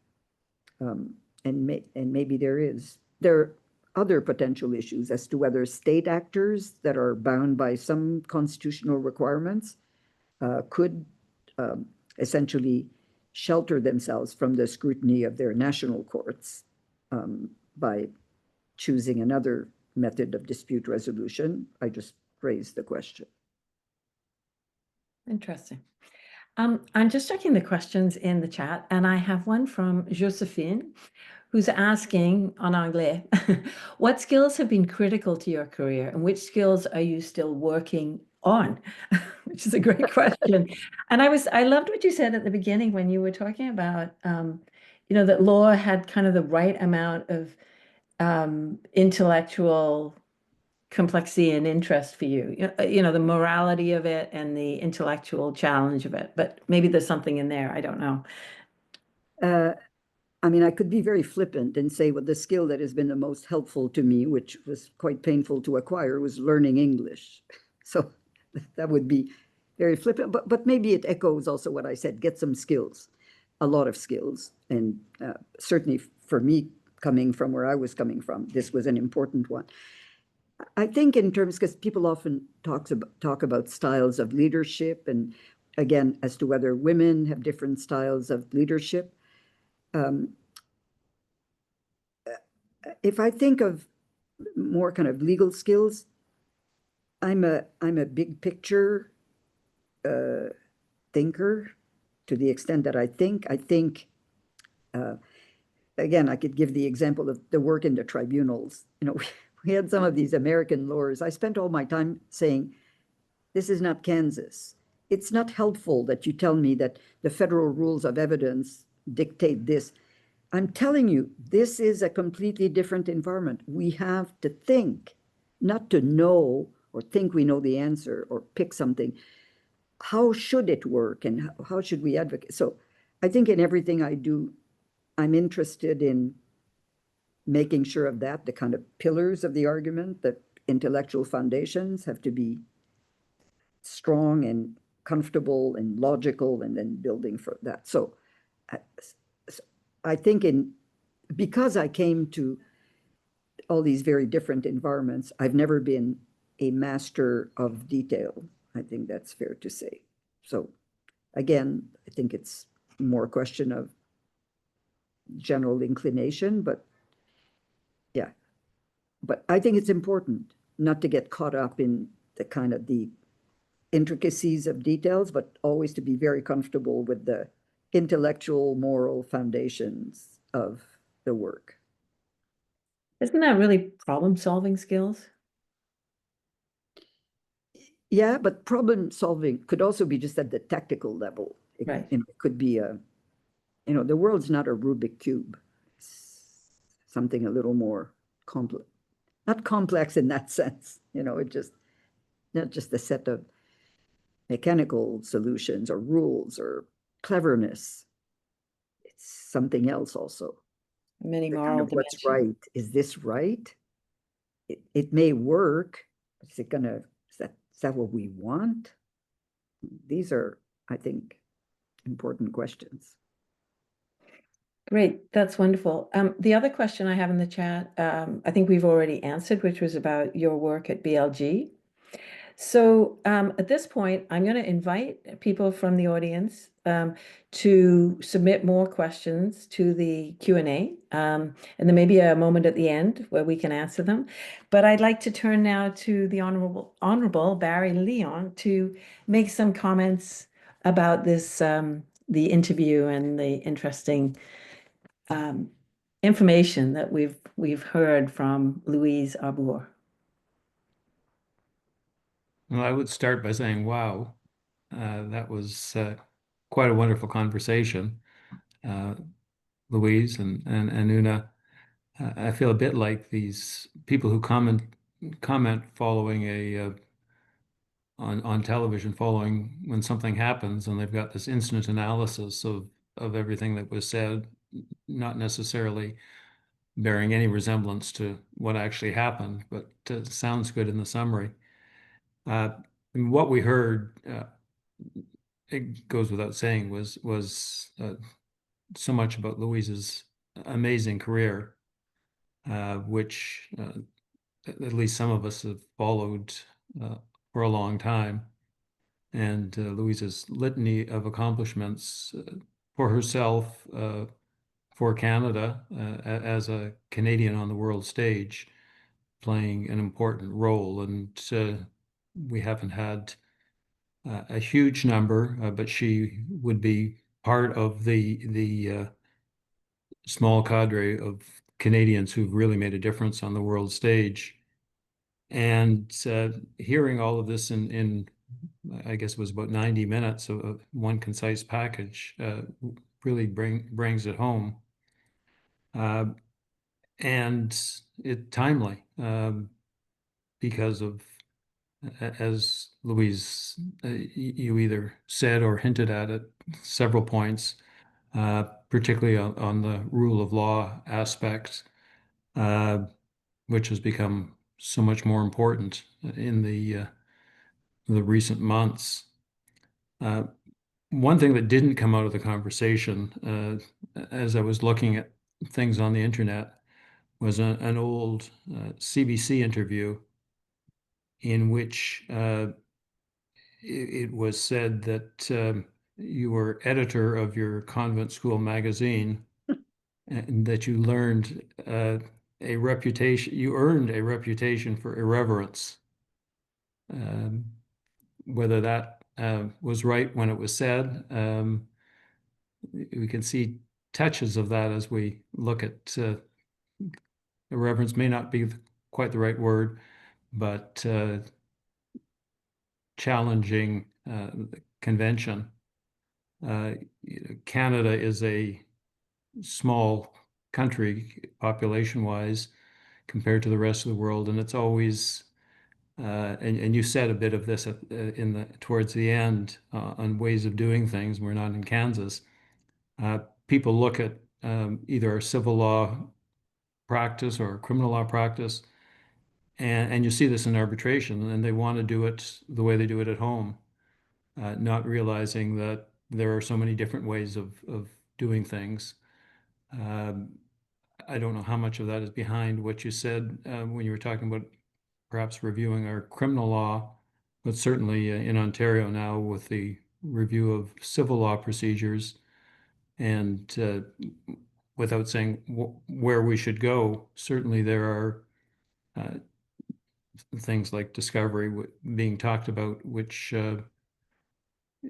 and maybe there is. There are other potential issues as to whether state actors that are bound by some constitutional requirements could essentially shelter themselves from the scrutiny of their national courts by choosing another method of dispute resolution. I just raised the question. Interesting. I'm just checking the questions in the chat, and I have one from Josephine, who's asking en anglais, what skills have been critical to your career and which skills are you still working on? Which is a great question. And I loved what you said at the beginning when you were talking about, that law had kind of the right amount of intellectual complexity and interest for you, the morality of it and the intellectual challenge of it. But maybe there's something in there. I don't know. I mean, I could be very flippant and say, well, the skill that has been the most helpful to me, which was quite painful to acquire, was learning English. So that would be very flippant, but maybe it echoes also what I said, get some skills, a lot of skills. And certainly for me, coming from where I was coming from, this was an important one. I think in terms, because people often talk about styles of leadership, and again, as to whether women have different styles of leadership. If I think of more kind of legal skills, I'm a big picture thinker to the extent that I think, again, I could give the example of the work in the tribunals. We had some of these American lawyers. I spent all my time saying, this is not Kansas. It's not helpful that you tell me that the federal rules of evidence dictate this. I'm telling you, this is a completely different environment. We have to think, not to know or think we know the answer or pick something. how should it work and how should we advocate? So I think in everything I do, I'm interested in making sure of that, the kind of pillars of the argument, the intellectual foundations have to be strong and comfortable and logical, and then building for that. So I think because I came to all these very different environments, I've never been a master of detail. I think that's fair to say. So again, I think it's more a question of general inclination, but yeah. But I think it's important not to get caught up in the kind of the intricacies of details, but always to be very comfortable with the intellectual, moral foundations of the work. Isn't that really problem-solving skills? Yeah, but problem solving could also be just at the tactical level. Right. It could be the world's not a Rubik cube. It's something a little more complex, not complex in that sense. It just not just a set of mechanical solutions or rules or cleverness. It's something else also. Many The kind moral of what's dimensions. right. Is this right? It may work. Is that what we want? These are, I think, important questions. Great, that's wonderful. The other question I have in the chat, I think we've already answered, which was about your work at BLG. So at this point, I'm going to invite people from the audience to submit more questions to the Q&A. And there may be a moment at the end where we can answer them. But I'd like to turn now to the Honourable Barry Leon to make some comments about this, the interview and the interesting information that we've heard from Louise Arbour. Well, I would start by saying, wow, that was quite a wonderful conversation. Louise and Una, I feel a bit like these people who comment following on television following when something happens, and they've got this instant analysis of everything that was said, not necessarily bearing any resemblance to what actually happened, but sounds good in the summary. What we heard, it goes without saying, was so much about Louise's amazing career, which at least some of us have followed for a long time, and Louise's litany of accomplishments for herself, for Canada, as a Canadian on the world stage, playing an important role. And we haven't had a huge number, but she would be part of the small cadre of Canadians who've really made a difference on the world stage. And hearing all of this in I guess it was about 90 minutes of one concise package, really brings it home. And it's timely because of, as Louise, you either said or hinted at several points, particularly on the rule of law aspect, which has become so much more important in the recent months. One thing that didn't come out of the conversation, as I was looking at things on the internet, was an old CBC interview in which it was said that you were editor of your convent school magazine, and that you learned a reputation, you earned a reputation for irreverence. Whether that was right when it was said, we can see touches of that as we look at irreverence may not be quite the right word, but challenging convention. Canada is a small country population-wise compared to the rest of the world, and it's always and you said a bit of this towards the end on ways of doing things. We're not in Kansas. People look at either a civil law practice or a criminal law practice, and you see this in arbitration, and they want to do it the way they do it at home, not realizing that there are so many different ways of doing things. I don't know how much of that is behind what you said when you were talking about perhaps reviewing our criminal law, but certainly in Ontario now with the review of civil law procedures, and without saying where we should go, certainly there are things like discovery being talked about, which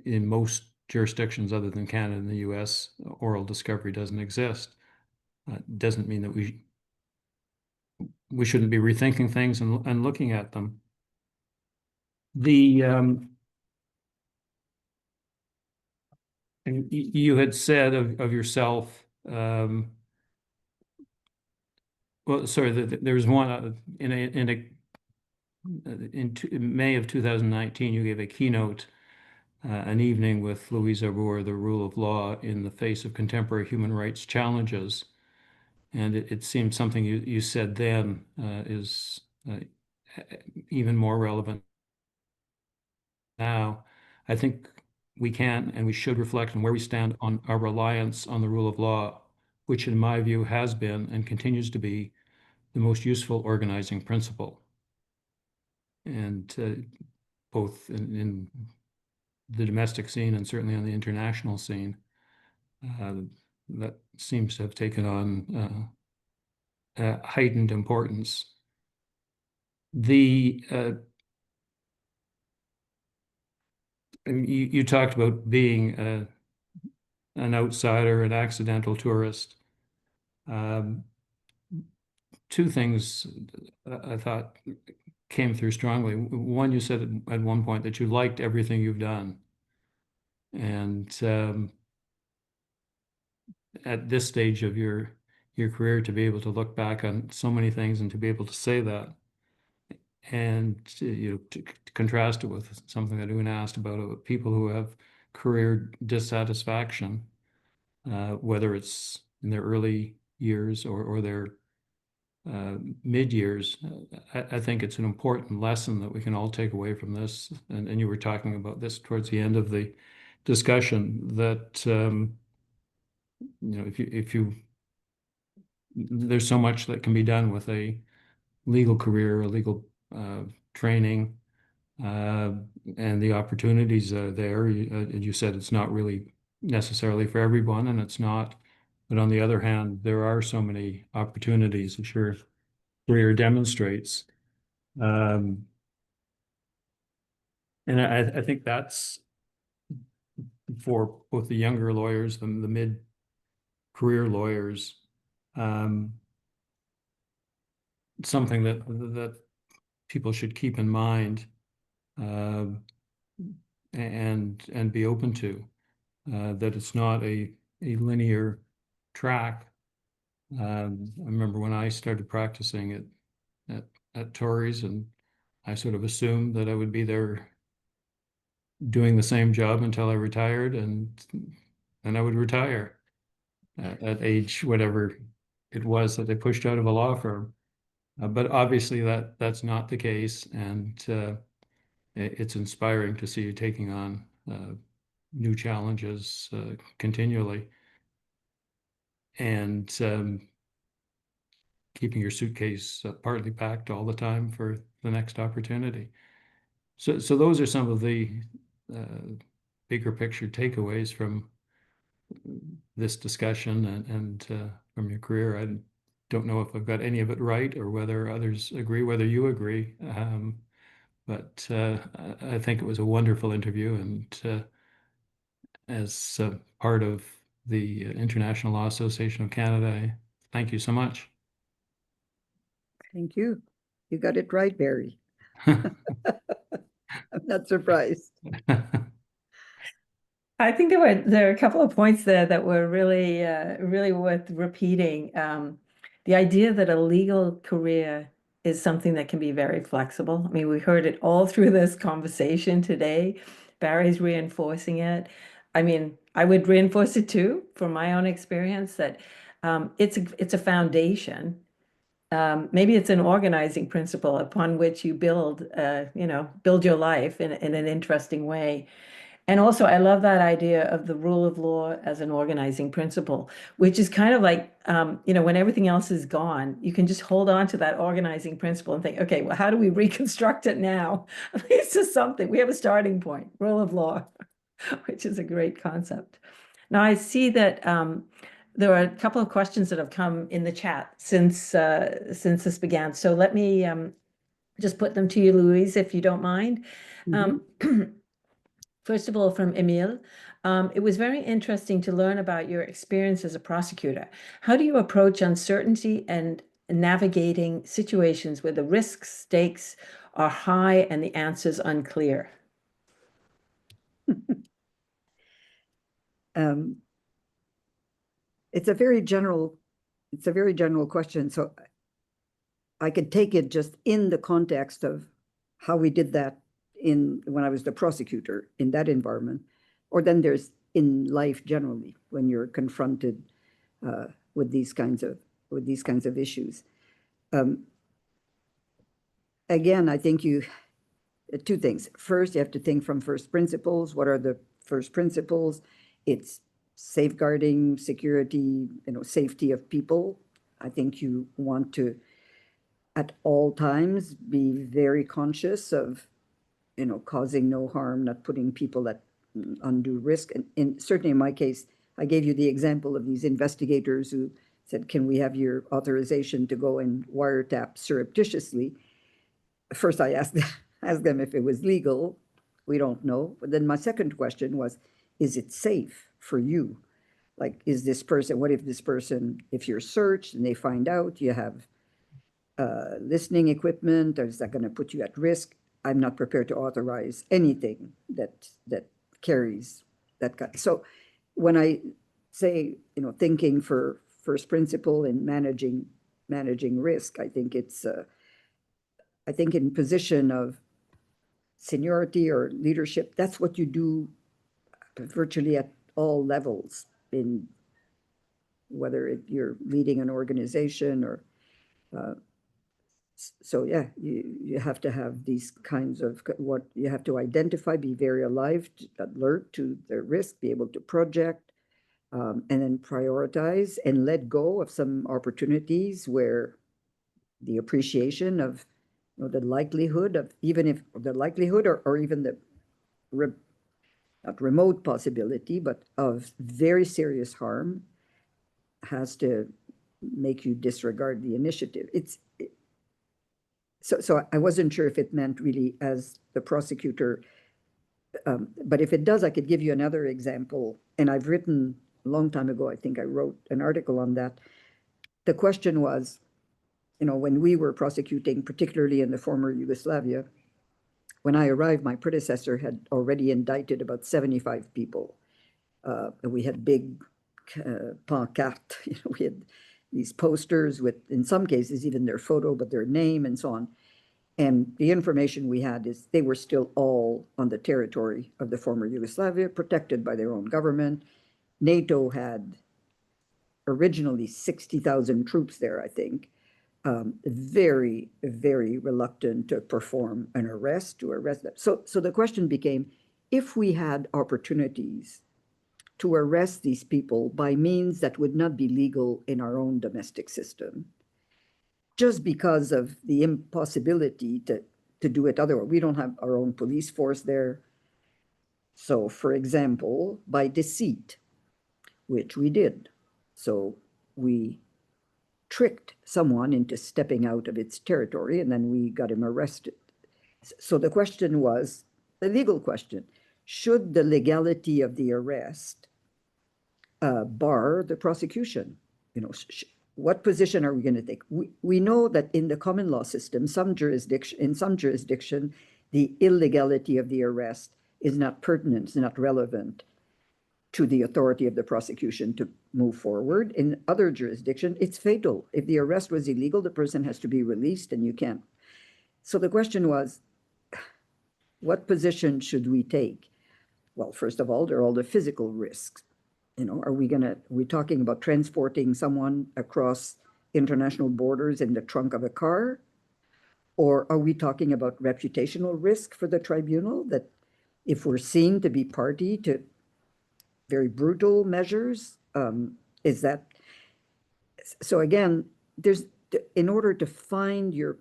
in most jurisdictions other than Canada and the US, oral discovery doesn't exist. Doesn't mean that we shouldn't be rethinking things and looking at them. And you had said of yourself, well, sorry, there was one in May of 2019, you gave a keynote, an evening with Louise Arbour, the rule of law in the face of contemporary human rights challenges. And it seemed something you said then is even more relevant now. I think we can and we should reflect on where we stand on our reliance on the rule of law, which in my view has been and continues to be the most useful organizing principle. And both in the domestic scene and certainly on the international scene, that seems to have taken on heightened importance. You talked about being an outsider, an accidental tourist. Two things I thought came through strongly. One, you said at one point that you liked everything you've done. And at this stage of your career, to be able to look back on so many things and to be able to say that, and to contrast it with something that Una asked about people who have career dissatisfaction, whether it's in their early years or their mid years. I think it's an important lesson that we can all take away from this. And you were talking about this towards the end of the discussion, that if you there's so much that can be done with a legal career, a legal training, and the opportunities are there. You said it's not really necessarily for everyone, and it's not. But on the other hand, there are so many opportunities, which your career demonstrates. And I think that's for both the younger lawyers, the mid-career lawyers, something that people should keep in mind and be open to, that it's not a linear track. I remember when I started practicing at Torrey's, and I sort of assumed that I would be there doing the same job until I retired, and then I would retire at age whatever it was that they pushed out of a law firm. But obviously that's not the case, and it's inspiring to see you taking on new challenges continually, and keeping your suitcase partly packed all the time for the next opportunity. So those are some of the bigger picture takeaways from this discussion and from your career. I don't know if I've got any of it right or whether others agree, whether you agree. But I think it was a wonderful interview, and as part of the International Law Association of Canada, thank you so much. Thank you. You got it right, Barry. I'm not surprised. I think there are a couple of points there that were really worth repeating. The idea that a legal career is something that can be very flexible. I mean, we heard it all through this conversation today. Barry's reinforcing it. I mean, I would reinforce it too, from my own experience, that it's a foundation. Maybe it's an organizing principle upon which you build, build your life in an interesting way. And also, I love that idea of the rule of law as an organizing principle, which is kind of like, when everything else is gone, you can just hold on to that organizing principle and think, okay, well, how do we reconstruct it now? At least it's something. We have a starting point, rule of law, which is a great concept. Now, I see that there are a couple of questions that have come in the chat since this began. So let me just put them to you, Louise, if you don't mind. First of all, from Emile, it was very interesting to learn about your experience as a prosecutor. How do you approach uncertainty and navigating situations where the risk stakes are high and the answers unclear? It's a very general question. So I could take it just in the context of how we did that when I was the prosecutor in that environment, or then there's in life generally when you're confronted with these kinds of issues. Again, I think two things. First, you have to think from first principles. What are the first principles? It's safeguarding security, safety of people. I think you want to, at all times, be very conscious of causing no harm, not putting people at undue risk. And certainly in my case, I gave you the example of these investigators who said, can we have your authorization to go and wiretap surreptitiously? First, I asked them if it was legal. We don't know. But then my second question was, is it safe for you? Like, is this person, what if this person, if you're searched and they find out you have listening equipment, or is that going to put you at risk? I'm not prepared to authorize anything that carries that kind. So when I say, thinking for first principle and managing risk, I think it's, I think in position of seniority or leadership, that's what you do virtually at all levels, in whether you're leading an organization or so yeah, you have to have these kinds of what you have to identify, be very alive, alert to the risk, be able to project, and then prioritize and let go of some opportunities where the appreciation of the likelihood of, even if the likelihood or even the not remote possibility, but of very serious harm has to make you disregard the initiative. So I wasn't sure if it meant really as the prosecutor, but if it does, I could give you another example. And I've written a long time ago, I think I wrote an article on that. The question was, when we were prosecuting, particularly in the former Yugoslavia, when I arrived, my predecessor had already indicted about 75 people. We had big pancartes, we had these posters with, in some cases, even their photo, but their name and so on. And the information we had is they were still all on the territory of the former Yugoslavia, protected by their own government. NATO had originally 60,000 troops there, I think. Very, very reluctant to perform an arrest, to arrest them. So the question became, if we had opportunities to arrest these people by means that would not be legal in our own domestic system, just because of the impossibility to do it otherwise. We don't have our own police force there. So, for example, by deceit, which we did. So we tricked someone into stepping out of its territory, and then we got him arrested. So the question was, the legal question, should the legality of the arrest bar the prosecution? What position are we going to take? We know that in the common law system, in some jurisdiction, the illegality of the arrest is not pertinent, is not relevant to the authority of the prosecution to move forward. In other jurisdictions, it's fatal. If the arrest was illegal, the person has to be released and you can't. So the question was, what position should we take? Well, first of all, there are all the physical risks. Are we talking about transporting someone across international borders in the trunk of a car? Or are we talking about reputational risk for the tribunal, that if we're seen to be party to very brutal measures, is that? So again, in order to find your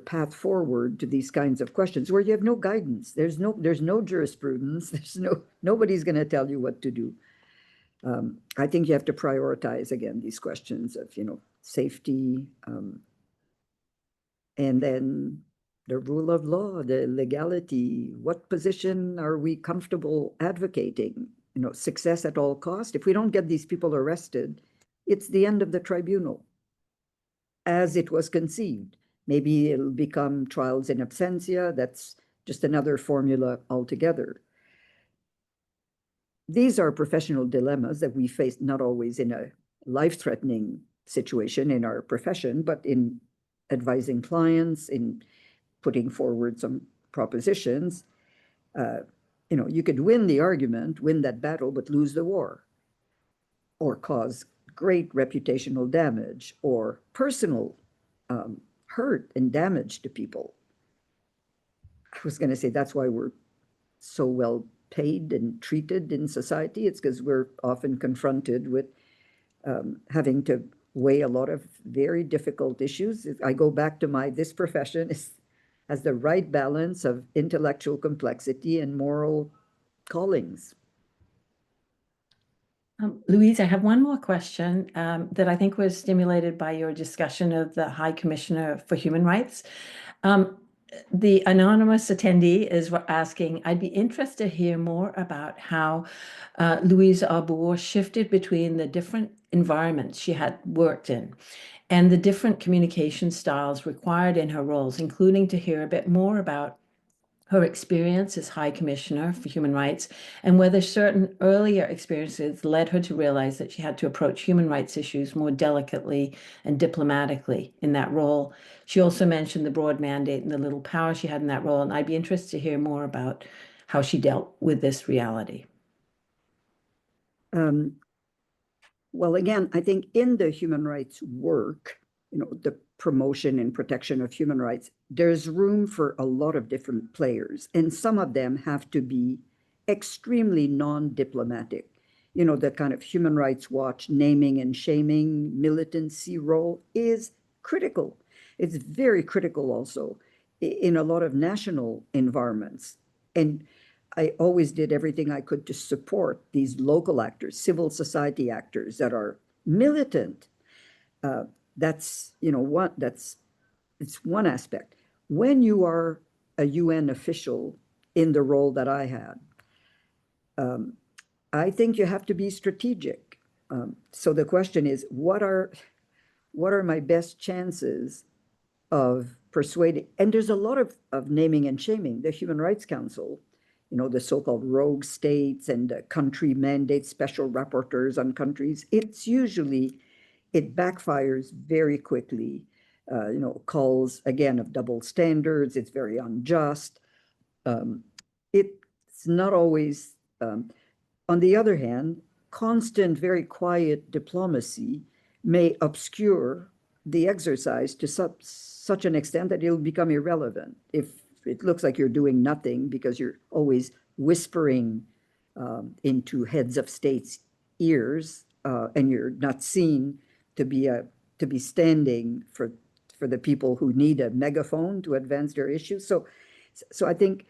path forward to these kinds of questions where you have no guidance, there's no jurisprudence, nobody's going to tell you what to do. I think you have to prioritize again these questions of safety, and then the rule of law, the legality. What position are we comfortable advocating? Success at all cost. If we don't get these people arrested, it's the end of the tribunal as it was conceived. Maybe it'll become trials in absentia. That's just another formula altogether. These are professional dilemmas that we face, not always in a life-threatening situation in our profession, but in advising clients, in putting forward some propositions. You could win the argument, win that battle, but lose the war, or cause great reputational damage or personal hurt and damage to people. I was going to say that's why we're so well paid and treated in society. It's because we're often confronted with having to weigh a lot of very difficult issues. I go back to this profession has the right balance of intellectual complexity and moral callings. Louise, I have one more question that I think was stimulated by your discussion of the High Commissioner for Human Rights. The anonymous attendee is asking, I'd be interested to hear more about how Louise Arbour shifted between the different environments she had worked in and the different communication styles required in her roles, including to hear a bit more about her experience as High Commissioner for Human Rights and whether certain earlier experiences led her to realize that she had to approach human rights issues more delicately and diplomatically in that role. She also mentioned the broad mandate and the little power she had in that role, and I'd be interested to hear more about how she dealt with this reality. Well, again, I think in the human rights work, the promotion and protection of human rights, there's room for a lot of different players, and some of them have to be extremely non-diplomatic. The kind of Human Rights Watch naming and shaming militancy role is critical. It's very critical also in a lot of national environments. And I always did everything I could to support these local actors, civil society actors that are militant. It's one aspect. When you are a UN official in the role that I had, I think you have to be strategic. So the question is, what are my best chances of persuading? And there's a lot of naming and shaming. The Human Rights Council, the so-called rogue states and country mandates, special rapporteurs on countries, it backfires very quickly. Calls again of double standards. It's very unjust. It's not always, on the other hand, constant, very quiet diplomacy may obscure the exercise to such an extent that it'll become irrelevant. If it looks like you're doing nothing because you're always whispering into heads of states' ears, and you're not seen to be standing for the people who need a megaphone to advance their issues. So I think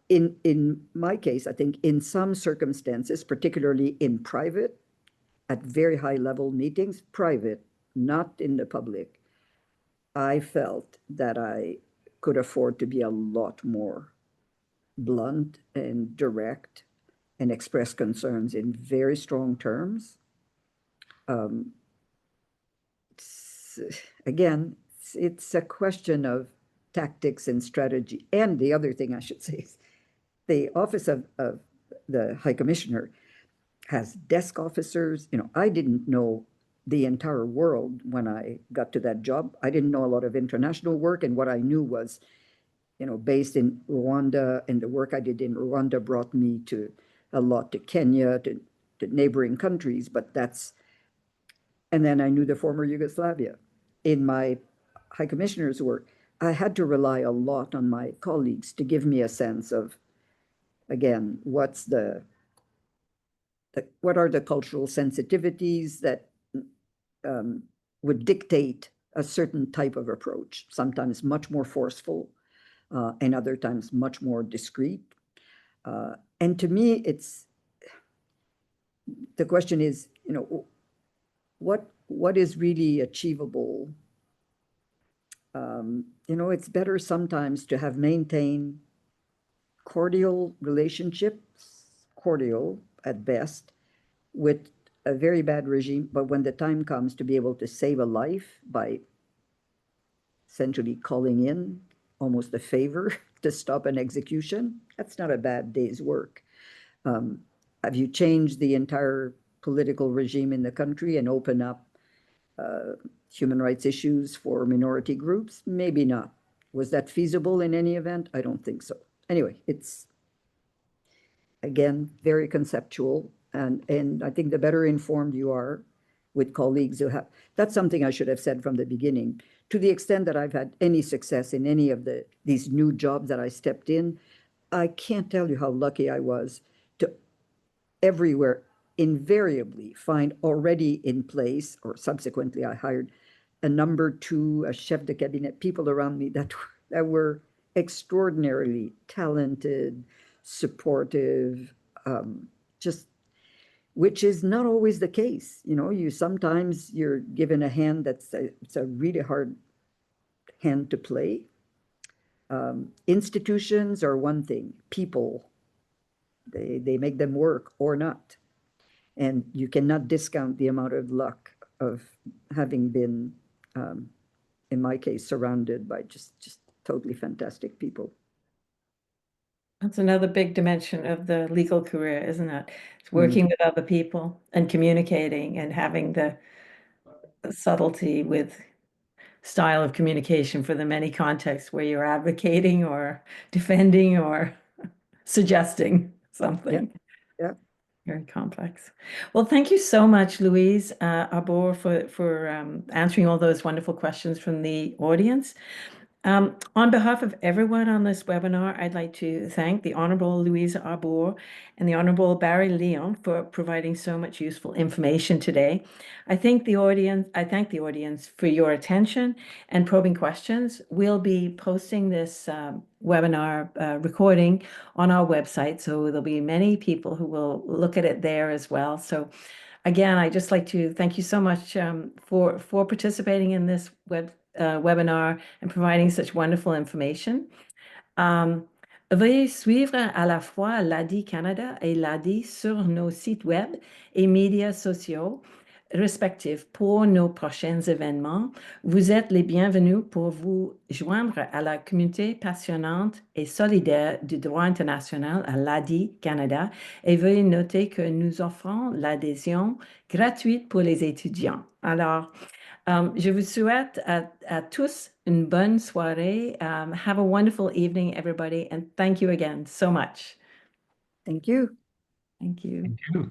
in my case, I think in some circumstances, particularly in private, at very high level meetings, private, not in the public, I felt that I could afford to be a lot more blunt and direct and express concerns in very strong terms. Again, it's a question of tactics and strategy. And the other thing I should say is the Office of the High Commissioner has desk officers. You know, I didn't know the entire world when I got to that job. I didn't know a lot of international work, and what I knew was, you know, based in Rwanda, and the work I did in Rwanda brought me to a lot to Kenya, to neighboring countries, but that's, and then I knew the former Yugoslavia. In my High Commissioner's work, I had to rely a lot on my colleagues to give me a sense of, again, what are the cultural sensitivities that would dictate a certain type of approach, sometimes much more forceful, and other times much more discreet. And to me, the question is, you know, what is really achievable? You know, it's better sometimes to have maintained cordial relationships, cordial at best, with a very bad regime, but when the time comes to be able to save a life by essentially calling in almost a favor to stop an execution, that's not a bad day's work. Have you changed the entire political regime in the country and open up human rights issues for minority groups? Maybe not. Was that feasible in any event? I don't think so. Anyway, it's, again, very conceptual. And I think the better informed you are with colleagues who have, that's something I should have said from the beginning. To the extent that I've had any success in any of these new jobs that I stepped in, I can't tell you how lucky I was to everywhere invariably find already in place, or subsequently I hired a number two, a chef de cabinet, people around me that were extraordinarily talented, supportive, just, which is not always the case. You know, sometimes you're given a hand it's a really hard hand to play. Institutions are one thing, people, they make them work or not. And you cannot discount the amount of luck of having been, in my case, surrounded by just totally fantastic people. That's another big dimension of the legal career, isn't it? It's working with other people and communicating and having the subtlety with style of communication for the many contexts where you're advocating or defending or suggesting something. Yeah. Very complex. Well, thank you so much, Louise Arbour, for answering all those wonderful questions from the audience. On behalf of everyone on this webinar, I'd like to thank the Honourable Louise Arbour and the Honourable Barry Leon for providing so much useful information today. I thank the audience for your attention and probing questions. We'll be posting this webinar recording on our website, so there'll be many people who will look at it there as well. So again, I'd just like to thank you so much for participating in this webinar and providing such wonderful information. Veuillez suivre à la fois l'ADI Canada et l'ADI sur nos sites web et médias sociaux respectifs pour nos prochains événements. Vous êtes les bienvenus pour vous joindre à la communauté passionnante et solidaire du droit international à l'ADI Canada, et veuillez noter que nous offrons l'adhésion gratuite pour les étudiants. Alors, je vous souhaite à tous une bonne soirée. Have a wonderful evening, everybody, and thank you again so much. Thank you. Thank you. Thank you.